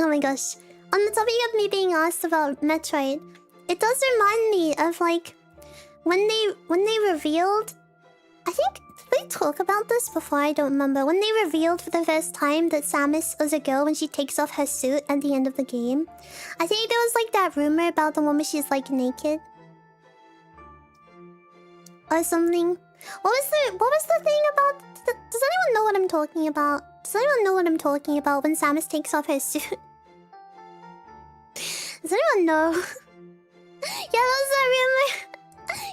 Oh my gosh. On the topic of me being asked about Metroid, it does remind me of like when they revealed, I think, did they talk about this before? I don't remember. When they revealed for the first time that Samus was a girl when she takes off her suit at the end of the game. I think there was like that rumor about the one where she's like naked. Or something. What was the thing about... Does anyone know what I'm talking about? Does anyone know what I'm talking about when Samus takes off her suit? Does anyone know? Yeah, that was a rumor.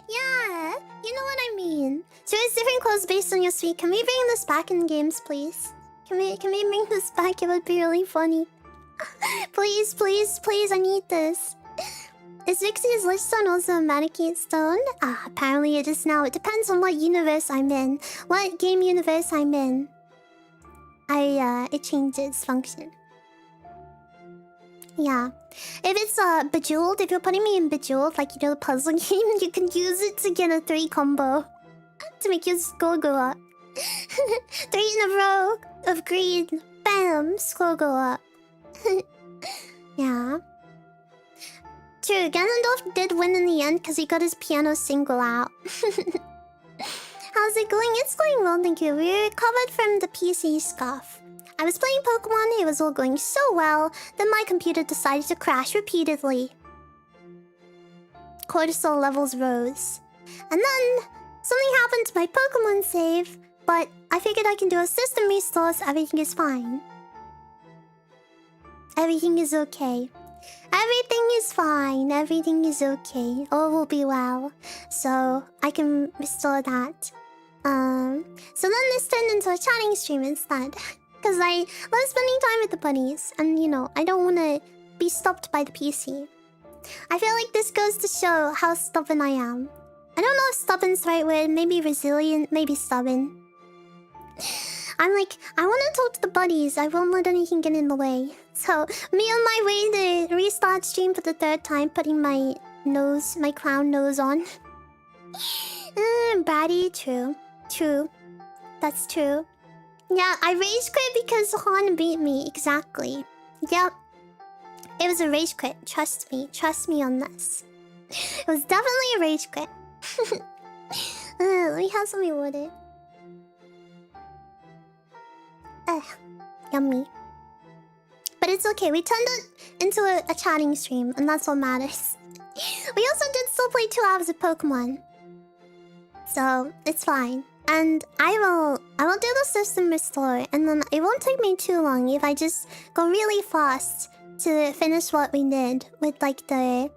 Yeah, you know what I mean. So it's different clothes based on your suite. Can we bring this back in games, please? Can we bring this back? It would be really funny. Please, please, please, I need this. Is Vixie's Lichstone also a Manakite stone? Apparently it is now. It depends on what universe I'm in. What game universe I'm in. It changes function. Yeah. If it's Bejeweled, if you're putting me in Bejeweled, like, you know, the puzzle game, you can use it to get a 3 combo. To make your score go up. 3 in a row of green. Bam! Score go up. Yeah. True, Ganondorf did win in the end because he got his piano single out. How's it going? It's going well, thank you. We recovered from the PC scuff. I was playing Pokemon, it was all going so well, then my computer decided to crash repeatedly. Cortisol levels rose. And then, something happened to my Pokemon save, but I figured I can do a system restore so everything is fine. Everything is okay. Everything is fine. Everything is okay. All will be well. So I can restore that. So then this turned into a chatting stream instead. Because I love spending time with the bunnies. And you know, I don't want to be stopped by the PC. I feel like this goes to show how stubborn I am. I don't know if stubborn's the right word. Maybe resilient, maybe stubborn. I'm like, I want to talk to the buddies. I won't let anything get in the way. So, me on my way to restart stream for the 3rd time, putting my nose, my clown nose on. Bratty, true. True. That's true. Yeah, I rage quit because Han beat me. Exactly. Yep. It was a rage quit. Trust me. Trust me on this. It was definitely a rage quit. Let me have some water. Yummy. But it's okay, we turned it into a chatting stream, and that's what matters. We also did still play 2 hours of Pokemon. So, it's fine. And I will do the system restore, and then it won't take me too long if I just go really fast to finish what we did with like the...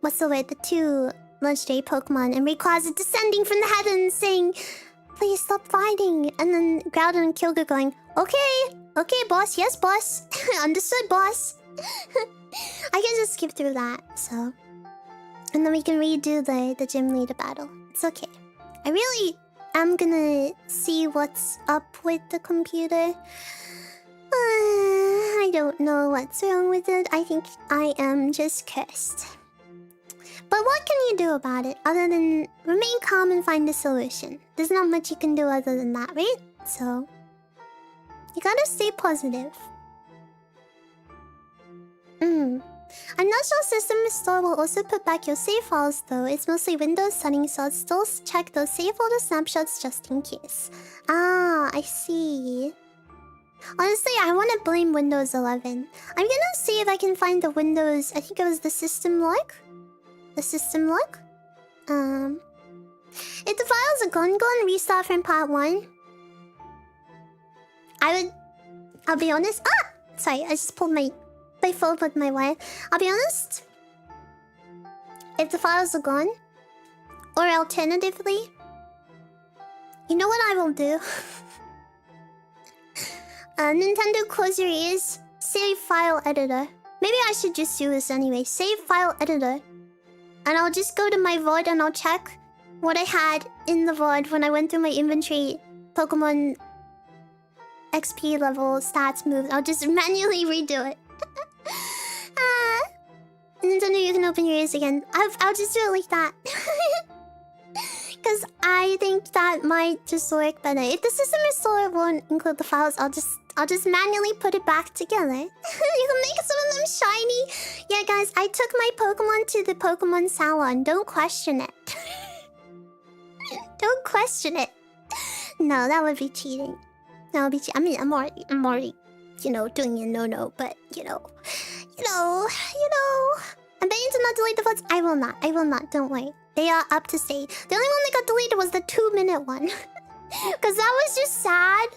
What's the word? The 2 legendary Pokemon, and Rayquaza descending from the heavens saying, please stop fighting. And then Groudon and Kyogre going, okay, okay, boss, yes, boss. Understood, boss. I can just skip through that, so. And then we can redo the gym leader battle. It's okay. I really am gonna see what's up with the computer. I don't know what's wrong with it. I think I am just cursed. But what can you do about it other than remain calm and find a solution? There's not much you can do other than that, right? So, you gotta stay positive. I'm not sure System Restore will also put back your save files though. It's mostly Windows settings, so I'll still check those save folder snapshots just in case. Ah, I see. Honestly, I want to blame Windows 11. I'm gonna see if I can find the Windows... I think it was the system log? The system log? If the files are gone, go and restart from part 1. I'll be honest... Ah! Sorry, I just pulled my phone with my wire. I'll be honest. If the files are gone, or alternatively, you know what I will do? Nintendo, close your ears. save file editor. Maybe I should just do this anyway. Save file editor. And I'll just go to my VOD and I'll check what I had in the VOD when I went through my inventory. Pokemon XP level stats moves. I'll just manually redo it. Nintendo, you can open your ears again. I'll just do it like that. Because I think that might just work better. If the system installer won't include the files, I'll just manually put it back together. You can make some of them shiny. Yeah, guys, I took my Pokemon to the Pokemon salon. Don't question it. Don't question it. No, that would be cheating. That would be cheating. I mean, I'm already, you know, doing a no-no, but you know. I'm betting to not delete the votes. I will not. Don't worry. They are up to stay. The only one that got deleted was the 2-minute one. Because that was just sad.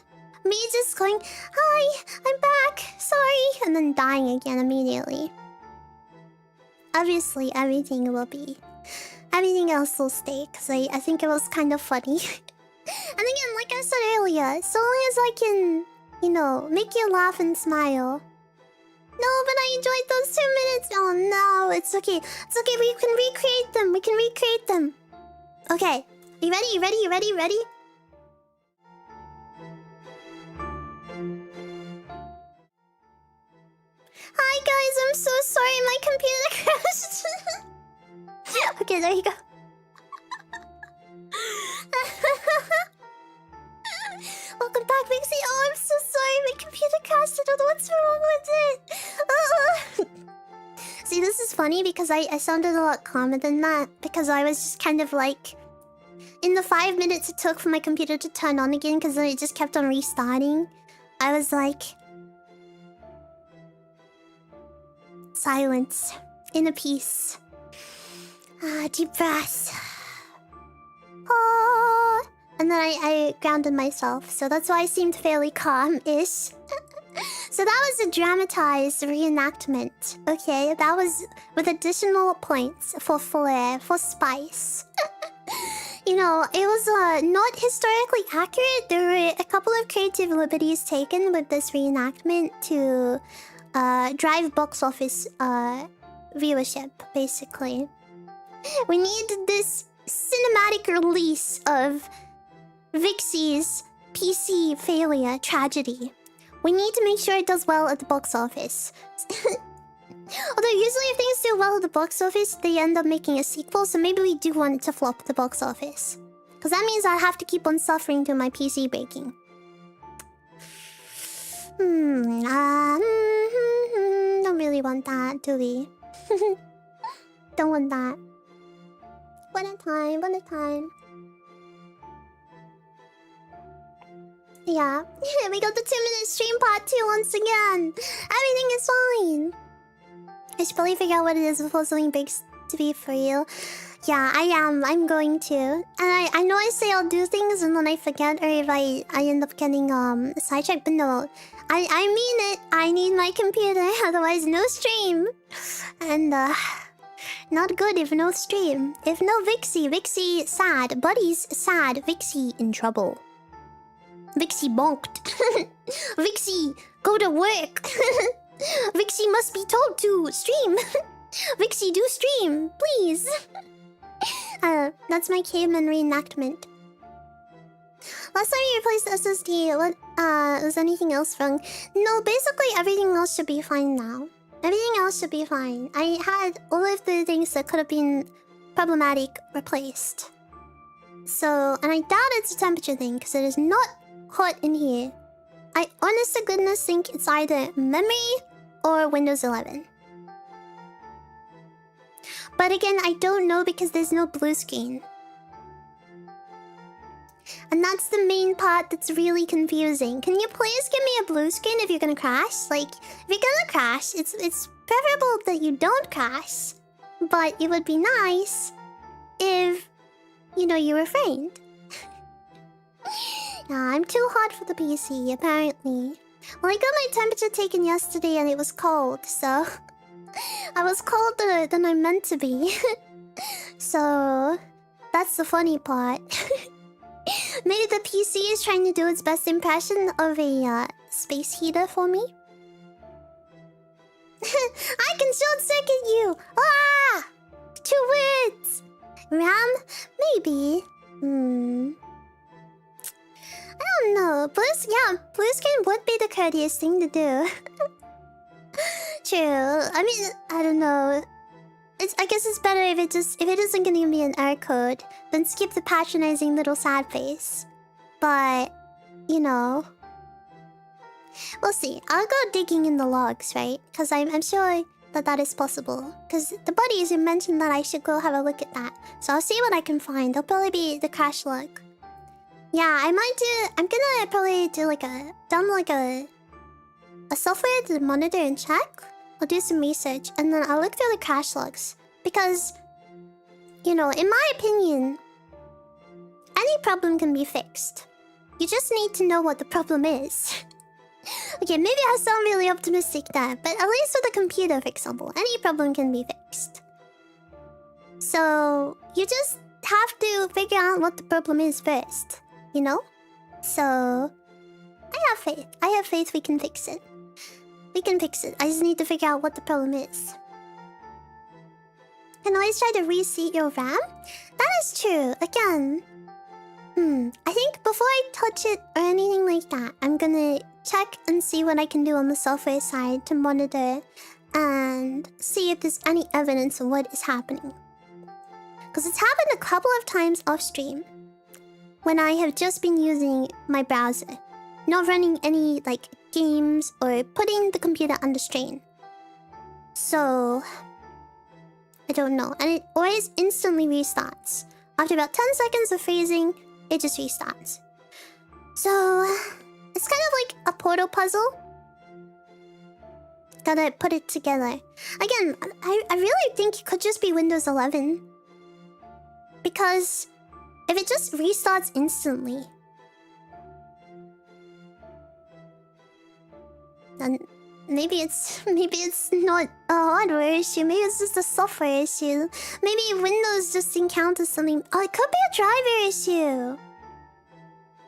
Me just going, hi, I'm back, sorry. And then dying again immediately. Obviously, everything else will stay. Because I think it was kind of funny. And again, like I said earlier, so long as I can, you know, make you laugh and smile. No, but I enjoyed those 2 minutes. Oh no, it's okay. It's okay, we can recreate them. Okay, you ready? Hi guys, I'm so sorry, my computer crashed. Okay, there you go. Welcome back, Vixie. Oh, I'm so sorry, my computer crashed. I don't know what's wrong with it. See, this is funny because I sounded a lot calmer than that. Because I was just kind of like... In the 5 minutes it took for my computer to turn on again, because then it just kept on restarting, I was like... Silence. Inner peace. Deep breaths. Oh. And then I grounded myself, so that's why I seemed fairly calm-ish. So that was a dramatized reenactment, okay? That was with additional points for flair, for spice. You know, it was not historically accurate. There were a couple of creative liberties taken with this reenactment to drive box office viewership, basically. We needed this cinematic release of Vixie's PC failure tragedy. We need to make sure it does well at the box office. Although usually if things do well at the box office, they end up making a sequel, so maybe we do want it to flop at the box office. Because that means I have to keep on suffering through my PC breaking. Don't really want that, do we? Don't want that. One at a time. Yeah, we got the 2-minute stream part 2 once again. Everything is fine. I should probably figure out what it is before something breaks to be for real. Yeah, I am. I'm going to. And I know I say I'll do things and then I forget, or if I end up getting sidetracked, but no. I mean it. I need my computer, otherwise no stream. And not good if no stream. If no Vixie sad. Buddies sad. Vixie in trouble. Vixie bonked. Vixie, go to work. Vixie must be told to stream. Vixie, do stream, please. That's my caveman reenactment. Last time you replaced the SSD, what, was anything else wrong? No, basically everything else should be fine now. Everything else should be fine. I had all of the things that could have been problematic replaced. So, and I doubt it's a temperature thing, because it is not hot in here. I honest to goodness think it's either memory or Windows 11. But again, I don't know because there's no blue screen. And that's the main part that's really confusing. Can you please give me a blue screen if you're gonna crash? Like, if you're gonna crash, it's preferable that you don't crash. But it would be nice if, you know, you refrained. I'm too hot for the PC, apparently. Well, I got my temperature taken yesterday and it was cold, so... I was colder than I meant to be. So... that's the funny part. Maybe the PC is trying to do its best impression of a space heater for me. short circuit you! Ah! 2 words! RAM? Maybe. I don't know. Blue skin would be the courteous thing to do. True. I mean, I don't know. I guess it's better if it isn't gonna be an error code, then skip the patronizing little sad face. But, you know, we'll see. I'll go digging in the logs, right? Because I'm sure that is possible. Because the buddies mentioned that I should go have a look at that. So I'll see what I can find. It'll probably be the crash log. Yeah, I'm gonna probably do download a software to monitor and check. I'll do some research and then I'll look through the crash logs. Because, you know, in my opinion, any problem can be fixed. You just need to know what the problem is. Okay, maybe I sound really optimistic there, but at least with a computer, for example, any problem can be fixed. So, you just have to figure out what the problem is first, you know? So, I have faith. I have faith we can fix it. We can fix it. I just need to figure out what the problem is. Can always try to reseat your RAM? That is true. Again. I think before I touch it or anything like that, I'm gonna check and see what I can do on the software side to monitor and see if there's any evidence of what is happening. Because it's happened a couple of times off stream when I have just been using my browser, not running any games or putting the computer under strain. So I don't know, and it always instantly restarts. After about 10 seconds of freezing, it just restarts. So it's kind of like a portal puzzle. Gotta put it together. Again, I really think it could just be Windows 11. Because if it just restarts instantly, then maybe it's not a hardware issue. Maybe it's just a software issue. Maybe Windows just encounters something. Oh, it could be a driver issue.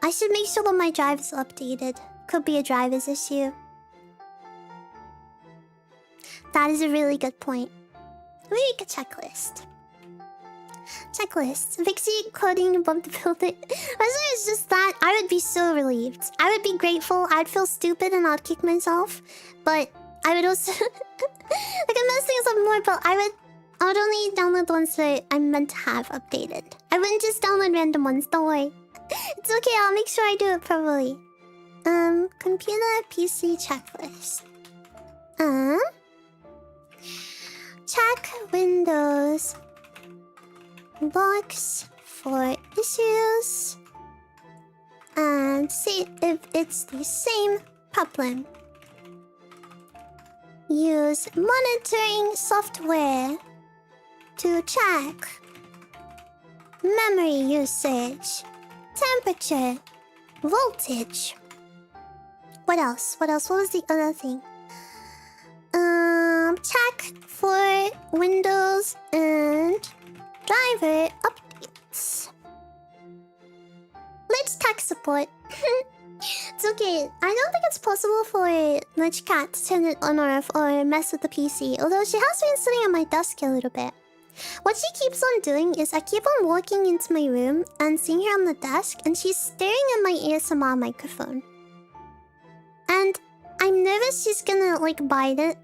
I should make sure that my drive is updated. Could be a driver's issue. That is a really good point. Let me make a checklist. Checklist. Vixie coding above the building. Honestly, it's just that I would be so relieved. I would be grateful. I'd feel stupid and I'd kick myself. But I would also I'm messing up more, but I would only download the ones that I'm meant to have updated. I wouldn't just download random ones, don't worry. It's okay, I'll make sure I do it properly. Computer PC checklist. Check Windows logs for issues and see if it's the same problem. Use monitoring software to check memory usage, temperature, voltage. What else? What was the other thing? Check for Windows and driver updates. Let's tech support. It's okay. I don't think it's possible for Lich Cat to turn it on or off or mess with the PC, although she has been sitting at my desk a little bit. What she keeps on doing is I keep on walking into my room and seeing her on the desk, and she's staring at my ASMR microphone. And I'm nervous she's gonna bite it.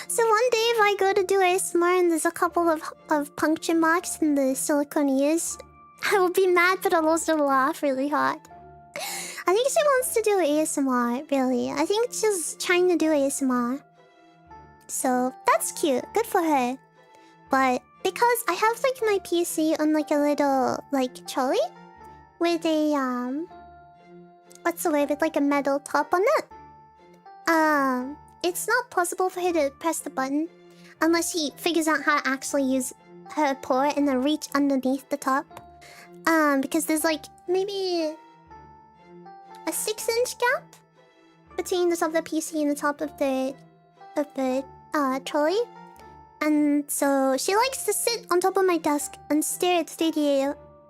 So one day if I go to do ASMR and there's a couple of puncture marks in the silicone ears, I will be mad, but I'll also laugh really hard. I think she wants to do ASMR, really. I think she's trying to do ASMR. So that's cute. Good for her. But because I have my PC on a little trolley with a what's the word, with a metal top on it. It's not possible for her to press the button unless she figures out how to actually use her paw and then reach underneath the top. Because there's maybe a 6-inch gap between the top of the PC and the top of the trolley. And so she likes to sit on top of my desk and stare at the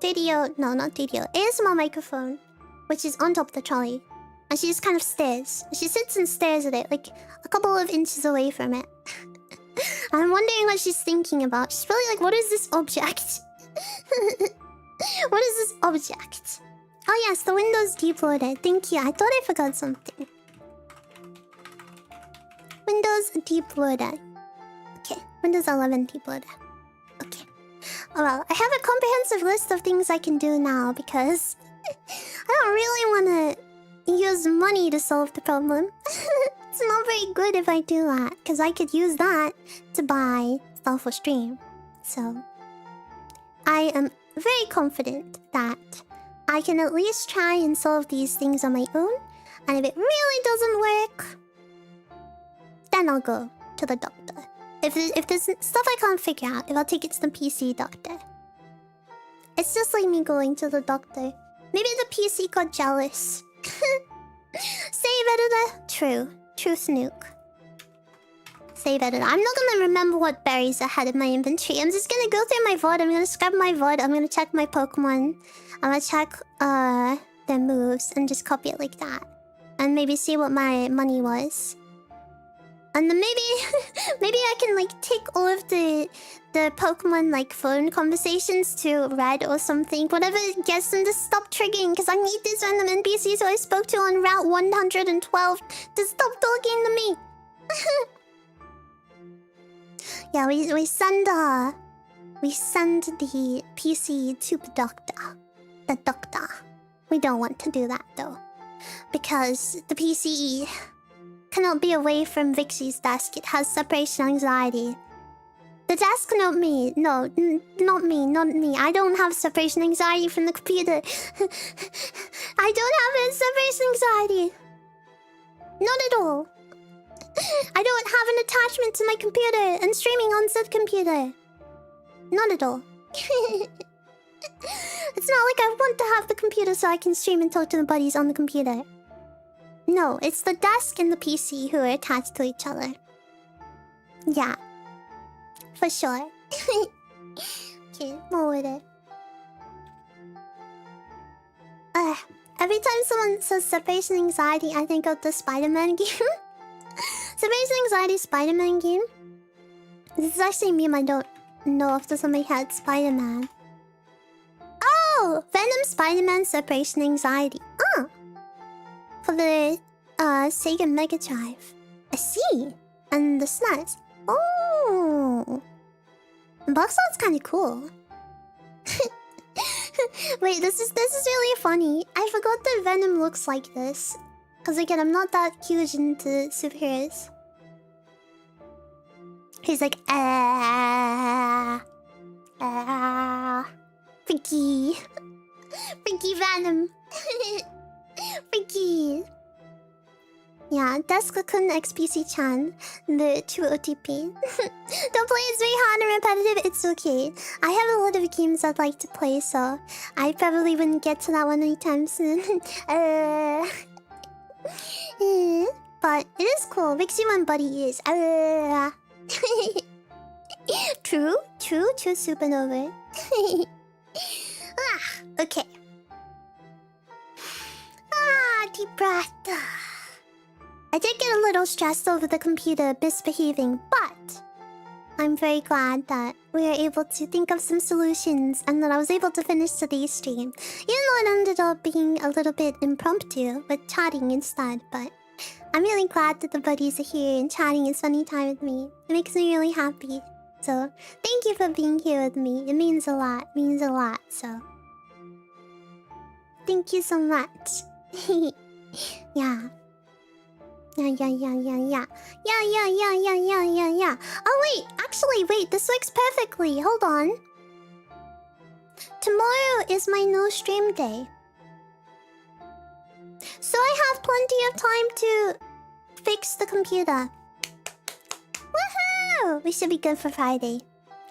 ASMR microphone, which is on top of the trolley. And she just kind of stares. She sits and stares at it, a couple of inches away from it. I'm wondering what she's thinking about. She's probably like, what is this object? What is this object? Oh yes, the Windows deployed. Thank you. I thought I forgot something. Windows deployed. Okay, Windows 11 deployed. Okay. Oh well, I have a comprehensive list of things I can do now because I don't really want to use money to solve the problem. It's not very good if I do that, because I could use that to buy stuff for stream. So, I am very confident that I can at least try and solve these things on my own. And if it really doesn't work, then I'll go to the doctor. If there's stuff I can't figure out, if I'll take it to the PC doctor. It's just like me going to the doctor. Maybe the PC got jealous. Save editor? True. Truth nuke. Save editor. I'm not gonna remember what berries I had in my inventory. I'm just gonna go through my VOD. I'm gonna scrub my VOD. I'm gonna check my Pokemon. I'm gonna check their moves and just copy it like that. And maybe see what my money was. And then maybe I can like take all of the Pokemon like phone conversations to red or something. Whatever gets them to stop triggering, because I need these random NPCs who I spoke to on Route 112 to stop talking to me. Yeah, we send the PC to the doctor. The doctor. We don't want to do that though, because the PC cannot be away from Vixie's desk. It has separation anxiety. The desk, not me. No, not me. I don't have separation anxiety from the computer. I don't have separation anxiety. Not at all. I don't have an attachment to my computer and streaming on said computer. Not at all. It's not like I want to have the computer so I can stream and talk to the buddies on the computer. No, it's the desk and the PC who are attached to each other. Yeah. For sure. Okay, more with it. Every time someone says separation anxiety, I think of the Spider-Man game. Separation anxiety Spider-Man game? This is actually a meme I don't know off the top of my head. Spider-Man. Oh! Venom Spider-Man separation anxiety. Oh! For the Sega Mega Drive. I see. And the SNES. Oh! The box art's kind of cool. Wait, this is really funny. I forgot that Venom looks like this. Because again, I'm not that huge into superheroes. He's like, Freaky. Freaky Venom. Freaky. Yeah, Deska-kun XPC-chan. The true OTP. Don't play, it's very hard and repetitive. It's okay. I have a lot of games I'd like to play, so I probably wouldn't get to that one anytime soon. But it is cool. Vixie One Buddy is. True supernova. Okay. Deep breath. I did get a little stressed over the computer misbehaving, but I'm very glad that we were able to think of some solutions and that I was able to finish today's stream. Even though it ended up being a little bit impromptu with chatting instead, but I'm really glad that the buddies are here and chatting and spending time with me. It makes me really happy. So, thank you for being here with me. It means a lot. So, thank you so much. Yeah. Yeah. Oh wait, this works perfectly. Hold on. Tomorrow is my no stream day. So I have plenty of time to fix the computer. Woohoo! We should be good for Friday.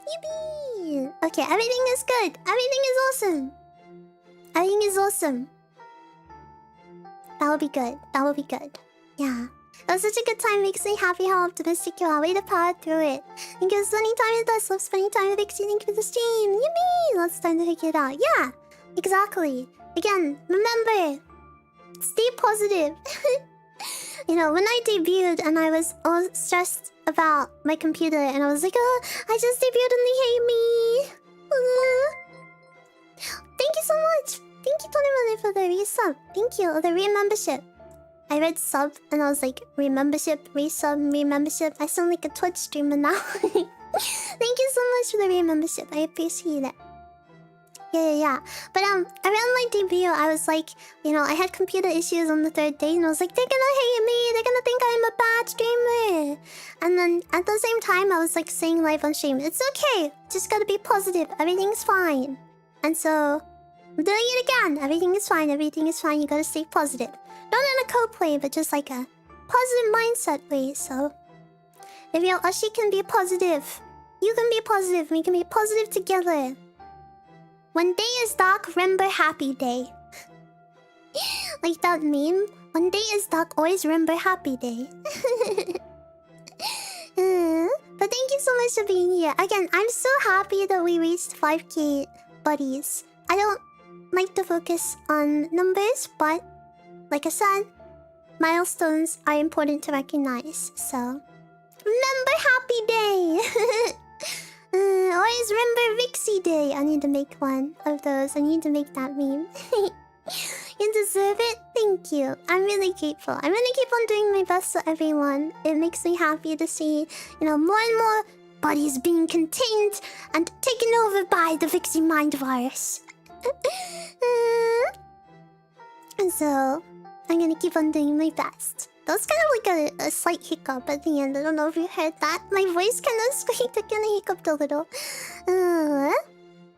Yippee! Okay, everything is good. Everything is awesome. That will be good. Yeah. It was such a good time. Makes me happy how optimistic you are. Way to power through it. Thank you for spending time with us. Love spending time with Vixie. Thank you for the stream. Yippee! Lots of time to figure it out. Yeah, exactly. Again, remember, stay positive. You know, when I debuted and I was all stressed about my computer and I was like, oh, I just debuted and they hate me. Thank you so much. Thank you, Tony, for the resub. Thank you, the re-membership. I read sub and I was like, re-membership, resub, re-membership. I sound like a Twitch streamer now. Thank you so much for the re-membership. I appreciate it. Yeah. But around my debut, I was like, you know, I had computer issues on the 3rd day, and I was like, they're gonna hate me. They're gonna think I'm a bad streamer. And then at the same time, I was like saying live on stream, it's okay. Just gotta be positive. Everything's fine. And so I'm doing it again. Everything is fine. Everything is fine. You gotta stay positive. Not in a code way, but just like a positive mindset way. So if your Ushi can be positive, you can be positive. We can be positive together. When day is dark, remember happy day. Like that meme. When day is dark, always remember happy day. But thank you so much for being here. Again, I'm so happy that we reached 5k buddies. I don't like to focus on numbers, but like I said, milestones are important to recognize. So remember happy day. Always remember Vixie Day. I need to make one of those. I need to make that meme. You deserve it. Thank you. I'm really grateful. I'm gonna keep on doing my best for everyone. It makes me happy to see, you know, more and more bodies being contained and taken over by the Vixie mind virus. And so, I'm gonna keep on doing my best. That was kind of like a slight hiccup at the end. I don't know if you heard that. My voice kind of squeaked. I kind of hiccuped a little.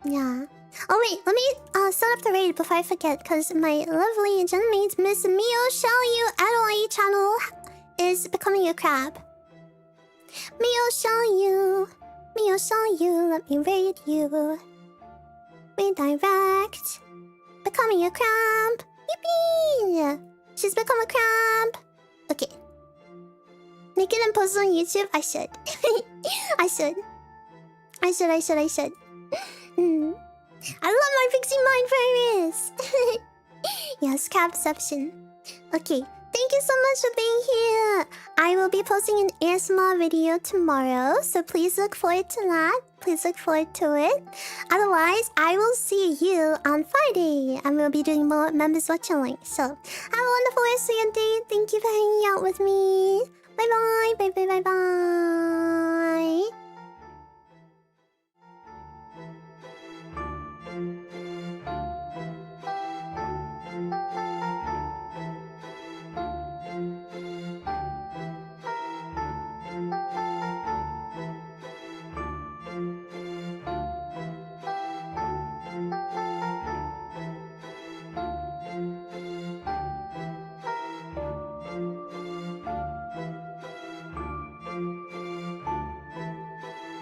Yeah. Oh wait, let me set up the raid before I forget, because my lovely gentleman, Miss Mio Xiaoyu Adelaide channel is becoming a crab. Mio Xiaoyu, let me raid you. Redirect. Becoming a crab. Yippee! She's become a crab. Okay. Make it and post on YouTube? I should. I should. I love my Vixie mind virus. Yes, capception. Okay. Thank you so much for being here. I will be posting an ASMR video tomorrow, so please look forward to that. Please look forward to it. Otherwise, I will see you on Friday, and we'll be doing more members watching links. So, have a wonderful rest of your day. Thank you for hanging out with me. Bye bye.